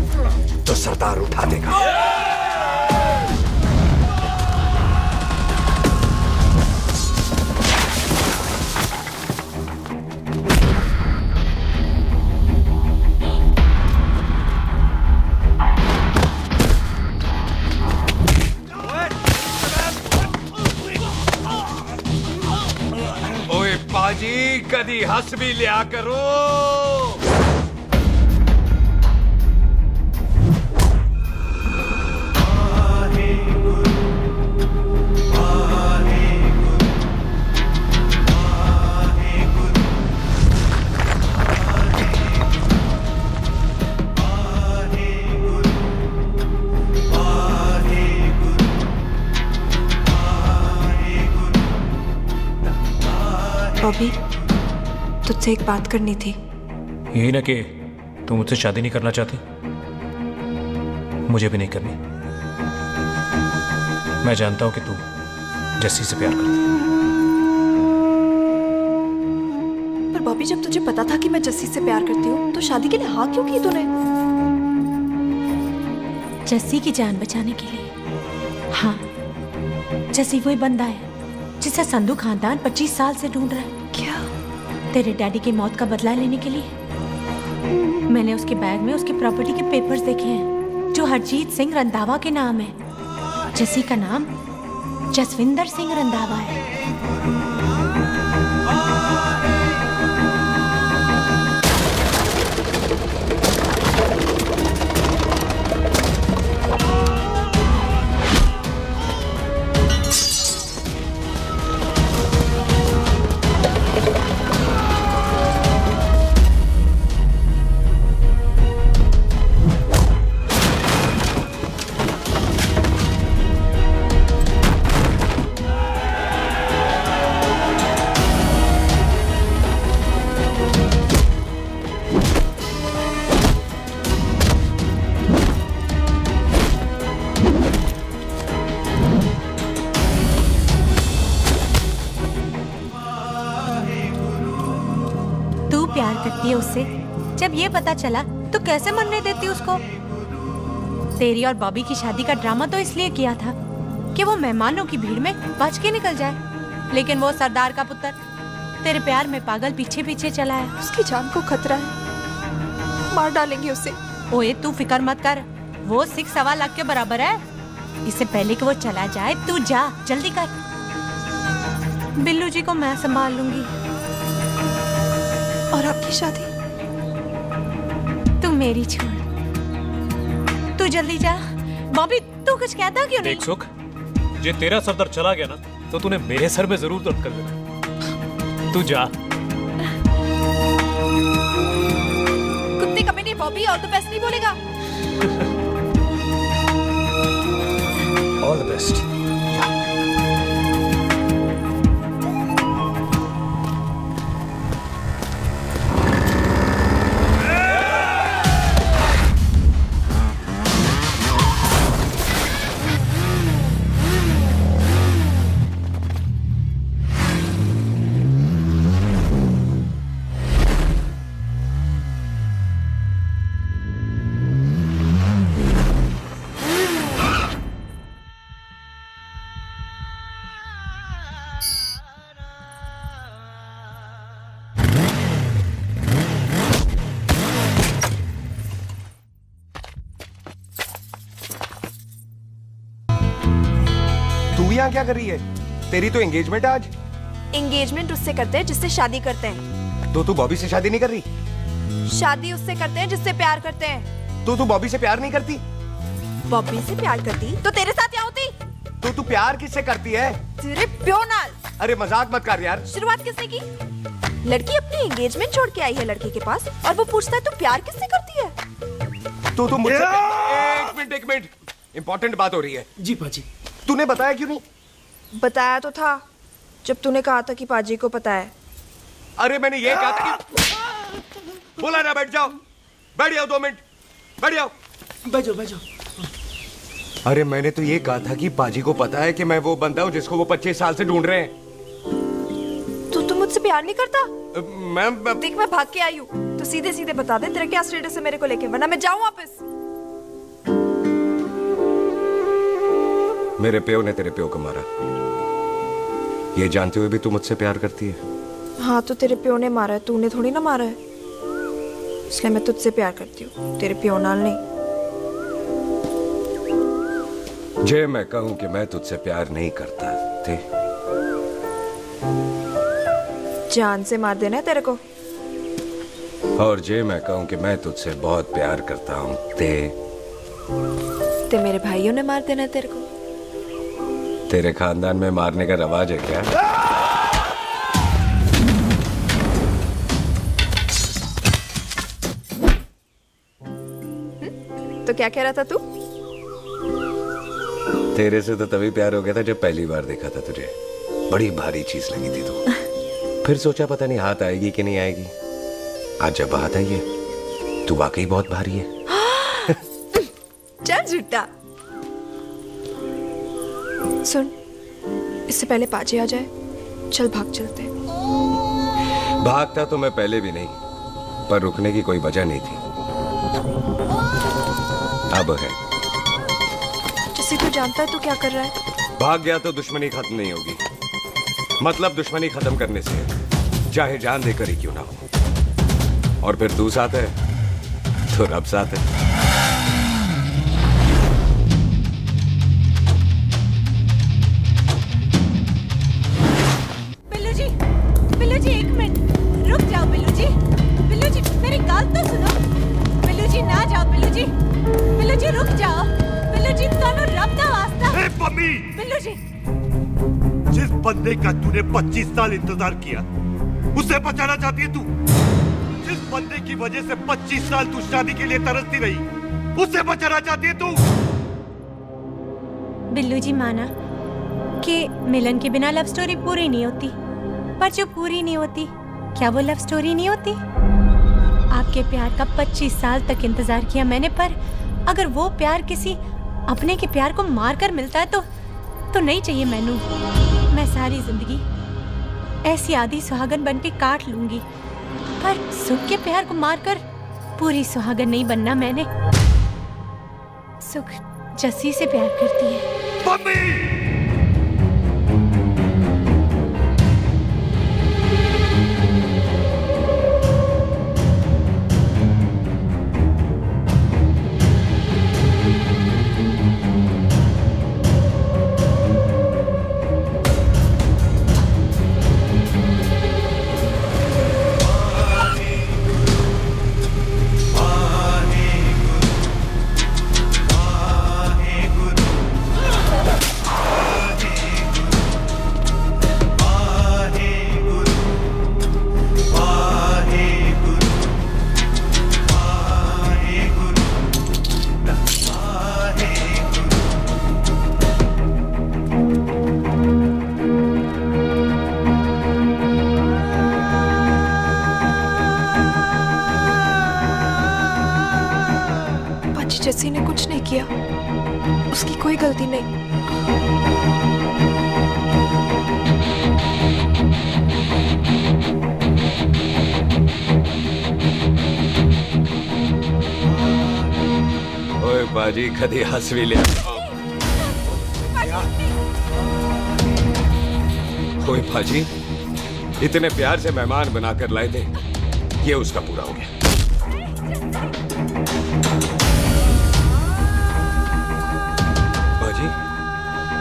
तो सरदार उठा देगा। पाजी, कदी हंस भी लिया करो। बॉबी, तुझसे एक बात करनी थी। यही ना कि तू मुझसे शादी नहीं करना चाहती, मुझे भी नहीं करनी। मैं जानता हूं कि तू जस्सी से प्यार करती है। पर बॉबी, जब तुझे पता था कि मैं जस्सी से प्यार करती हूँ तो शादी के लिए हाँ क्यों की तूने? जस्सी की जान बचाने के लिए। हाँ, जस्सी वही बंदा है जिसे संधू खानदान 25 साल से ढूंढ रहा है। क्या? तेरे डैडी की मौत का बदला लेने के लिए। मैंने उसके बैग में उसकी प्रॉपर्टी के पेपर्स देखे हैं जो हरजीत सिंह रंधावा के नाम है। जस्सी का नाम जसविंदर सिंह रंधावा है। उससे जब ये पता चला तो कैसे मरने देती उसको? तेरी और बॉबी की शादी का ड्रामा तो इसलिए किया था कि वो मेहमानों की भीड़ में बच के निकल जाए, लेकिन वो सरदार का पुत्र तेरे प्यार में पागल पीछे पीछे चला है। उसकी जान को खतरा है, मार डालेंगे उसे। ओए तू फिक्र मत कर, वो 6.25 लाख के बराबर है। इससे पहले कि वो चला जाए तू जा, जल्दी कर। बिल्लू जी को मैं संभाल लूंगी। और आपकी शादी? तू मेरी छोड़, तू जल्दी जा। बॉबी तू कुछ कहता क्यों नहीं? देख सुख, जे तेरा सरदार चला गया ना तो तूने मेरे सर में जरूर दर्द कर देना। तू जा। कुत्ते कमीने बॉबी, और तो पैसे नहीं बोलेगा। All the best. यहाँ क्या कर रही है? तेरी तो एंगेजमेंट है आज। एंगेजमेंट उससे करते हैं जिससे शादी करते हैं। तो तू बॉबी से शादी नहीं कर रही? शादी उससे करते हैं जिससे प्यार करते हैं। तो तू बॉबी से प्यार नहीं करती? बॉबी से प्यार करती तो तेरे साथ क्या होती? तो तू प्यार किससे करती है? तेरे प्यो नाल। अरे मजाक मत कर यार। शुरुआत किसने की? लड़की अपनी एंगेजमेंट छोड़ के आई है लड़के के पास और वो पूछता है तू प्यार किससे करती है? तो तू मुझसे एक मिनट इंपॉर्टेंट बात हो रही है। जी पाजी। तूने बताया क्यों नहीं? बताया तो था जब तूने कहा था कि पाजी को पता है। अरे मैंने ये कहा था कि बोला ना बैठ जाओ। बैठ जाओ 2 मिनट। बैठ जाओ। बैठ जाओ। अरे मैंने तो ये कहा था कि पाजी को पता है कि मैं वो बंदा हूँ जिसको वो 25 साल से ढूंढ रहे हैं। तू मुझसे प्यार नहीं करता? मैं देख मैं भाग के आई हूँ तो सीधे सीधे बता दे तेरा क्या स्टेटस है मेरे को लेके, वरना मैं जाऊँ वापस। मेरे प्यो ने तेरे प्यो को मारा, ये जानते हुए भी तू मुझसे प्यार करती है? हाँ तो तेरे प्यो ने मारा है, तूने थोड़ी ना मारा है, इसलिए मैं तुझसे प्यार करती हूँ, तेरे प्यो नाल नहीं। जे मैं कहूं कि मैं तुझसे प्यार नहीं करता थे, जान से मार देना है तेरे को। और जे मैं कहूं कि मैं तुझसे बहुत प्यार करता हूं ते मेरे भाइयों ने मार देना है तेरे को। तेरे खानदान में मारने का रवाज है क्या? तो क्या कह रहा था तू? तेरे से तो तभी प्यार हो गया था जब पहली बार देखा था तुझे। बड़ी भारी चीज लगी थी तू। फिर सोचा पता नहीं हाथ आएगी कि नहीं आएगी। आज जब हाथ आई है तू वाकई बहुत भारी है। चल झूठा। सुन, इससे पहले पाजी आ जाए, चल भाग चलते। भागता तो मैं पहले भी नहीं, पर रुकने की कोई वजह नहीं थी। अब है। जैसे तू जानता है तू क्या कर रहा है। भाग गया तो दुश्मनी खत्म नहीं होगी। मतलब दुश्मनी खत्म करने से चाहे जान देकर ही क्यों ना हो। और फिर तू साथ है तो रब साथ है। बिल्लू जी 1 मिनट रुक जाओ। बिल्लू जी मेरी बात तो सुनो। बिल्लू जी ना जाओ। बिल्लू जी रुक जाओ। बिल्लू जी तानो रब दा वास्ता। ए पम्मी, बिल्लू जी जिस बंदे का तूने 25 साल इंतजार किया उसे बचाना चाहती है तू? जिस बंदे की वजह से 25 साल तू शादी के लिए तरसती रही उसे बचाना चाहती है तू? बिल्लू जी माना कि मिलन के बिना लव स्टोरी पूरी नहीं होती, पर जो पूरी नहीं होती क्या वो लव स्टोरी नहीं होती? आपके प्यार का 25 साल तक इंतजार किया मैंने, पर अगर वो प्यार किसी अपने के प्यार को मार कर मिलता है तो नहीं चाहिए मैनू। मैं सारी जिंदगी ऐसी आधी सुहागन बन के काट लूंगी, पर सुख के प्यार को मारकर पूरी सुहागन नहीं बनना मैंने। सुख जस्सी से प्यार करती है। जस्सी ने कुछ नहीं किया, उसकी कोई गलती नहीं। ओए बाजी कदी हंस भी लिया। ओए बाजी इतने प्यार से मेहमान बनाकर लाए थे, ये उसका पूरा हो गया।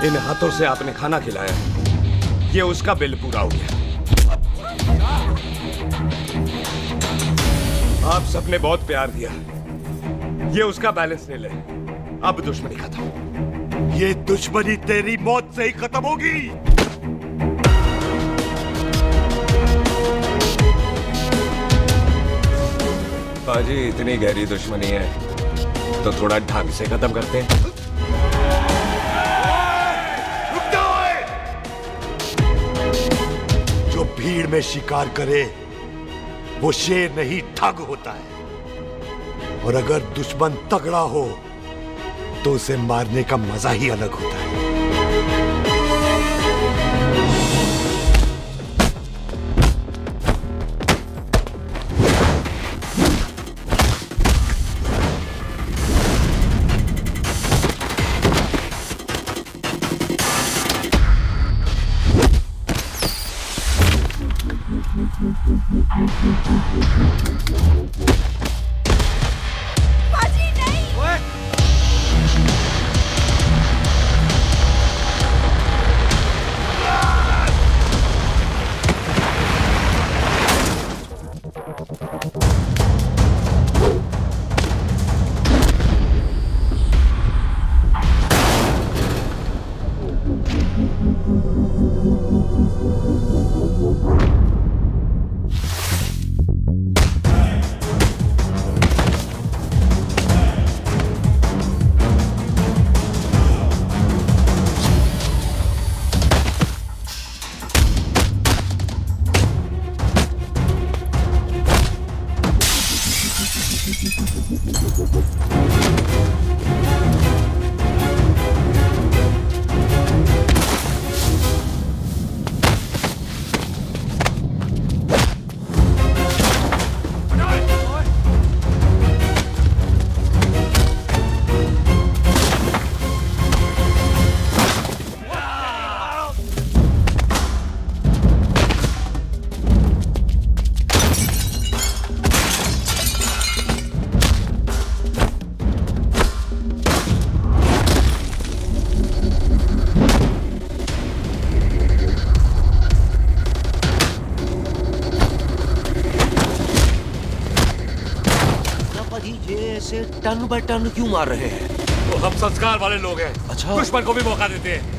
इन हाथों से आपने खाना खिलाया, ये उसका बिल पूरा हो गया। आप सबने बहुत प्यार दिया, ये उसका बैलेंस नहीं ले। अब दुश्मनी खत्म। ये दुश्मनी तेरी मौत से ही खत्म होगी। बाजी, इतनी गहरी दुश्मनी है तो थोड़ा ढंग से खत्म करते हैं। जो भीड़ में शिकार करे वो शेर नहीं ठग होता है, और अगर दुश्मन तगड़ा हो तो उसे मारने का मजा ही अलग होता है। बाजी नहीं। ऐसे टन बाय टन क्यों मार रहे हैं? तो हम संस्कार वाले लोग हैं। अच्छा, दुश्मन को भी मौका देते हैं।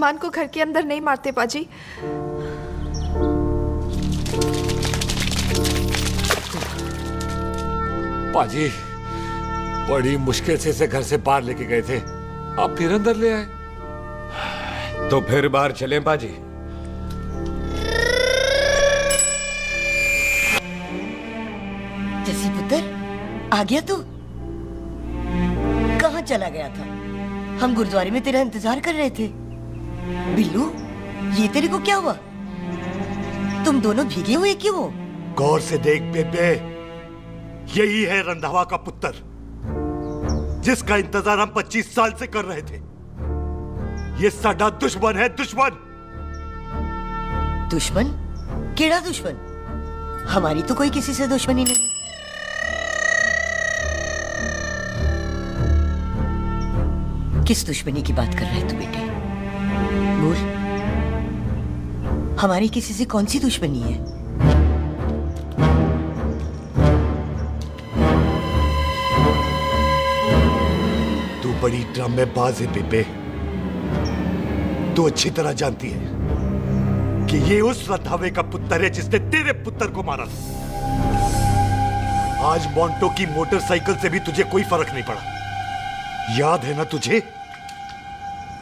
मेहमान को घर के अंदर नहीं मारते पाजी। पाजी बड़ी मुश्किल से इसे घर से बाहर लेके गए थे, आप फिर अंदर ले आए। तो फिर बाहर चलें पाजी। जसी पुत्र, आ गया तू? कहाँ चला गया था? हम गुरुद्वारे में तेरा इंतजार कर रहे थे। बिल्लू, ये तेरे को क्या हुआ? तुम दोनों भीगे हुए क्यों हो? गौर से देख बेबे, यही है रंधावा का पुत्र, जिसका इंतजार हम 25 साल से कर रहे थे। ये साडा दुश्मन है, दुश्मन। दुश्मन? केड़ा दुश्मन? हमारी तो कोई किसी से दुश्मनी नहीं। किस दुश्मनी की बात कर रहे तू बेटे? बोल, हमारी किसी से कौन सी दुश्मनी है? तू बड़ी ड्रामेबाज है बेबे। तू अच्छी तरह जानती है कि ये उस रंधावे का पुत्र है जिसने तेरे पुत्र को मारा था। आज मोंटो की मोटरसाइकिल से भी तुझे कोई फर्क नहीं पड़ा। याद है ना तुझे?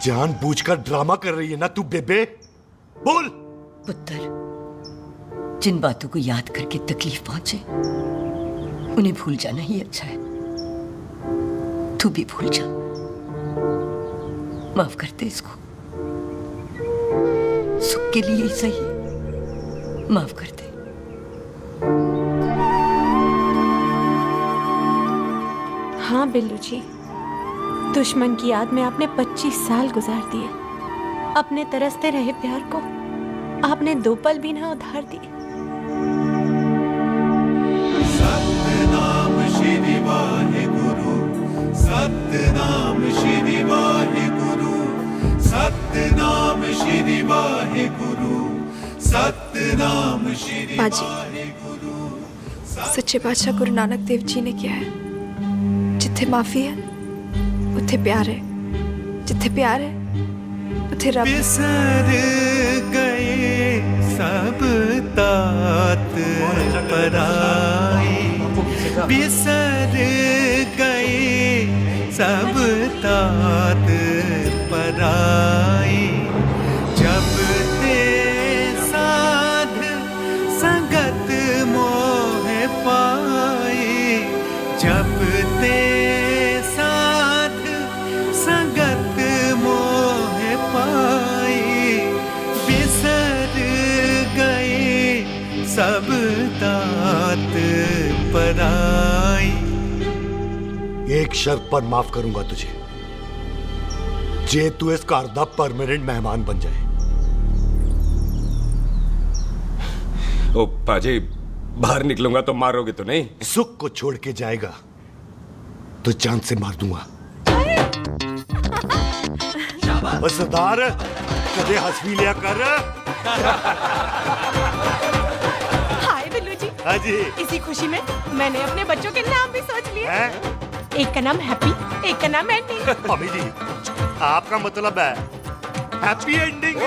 जानबूझकर ड्रामा कर रही है ना तू बेबे? बोल। पुत्र, जिन बातों को याद करके तकलीफ पहुंचे उन्हें भूल जाना ही अच्छा है। तू भी भूल जा। माफ कर दे इसको, सुख के लिए ही सही। माफ कर दे। हाँ बिल्लू जी, दुश्मन की याद में आपने 25 साल गुजार दिए। अपने तरसते रहे प्यार को आपने 2 पल भी ना उधार दिए। सतनाम श्री वाहेगुरु, सतनाम श्री वाहेगुरु, सतनाम श्री वाहेगुरु, सतनाम श्री वाहेगुरु। सच्चे बादशाह गुरु नानक देव जी ने किया है, जिथे माफी है उथे प्यार है, जिथे प्यार है उथे रब। बिसर गए सब तात पराए, बिसर गए सब तात पराए। जब ते साध संगत मोह पाए, जब ते संगत मोह पाए, बिसर गए सब तात पराई। एक शर्त पर माफ करूंगा तुझे, जे तू इस घर दा परमानेंट मेहमान बन जाए। ओ पाजी, बाहर निकलूंगा तो मारोगे तो नहीं? सुख को छोड़ के जाएगा तो जान से मार दूंगा। सरदार, कदे हंस भी लिया कर। हाय बिल्लू जी। हाँ जी। इसी खुशी में मैंने अपने बच्चों के नाम भी सोच लिए। एक का नाम हैप्पी, एक का नाम एंडिंग। अभी जी, आपका मतलब है हैप्पी एंडिंग।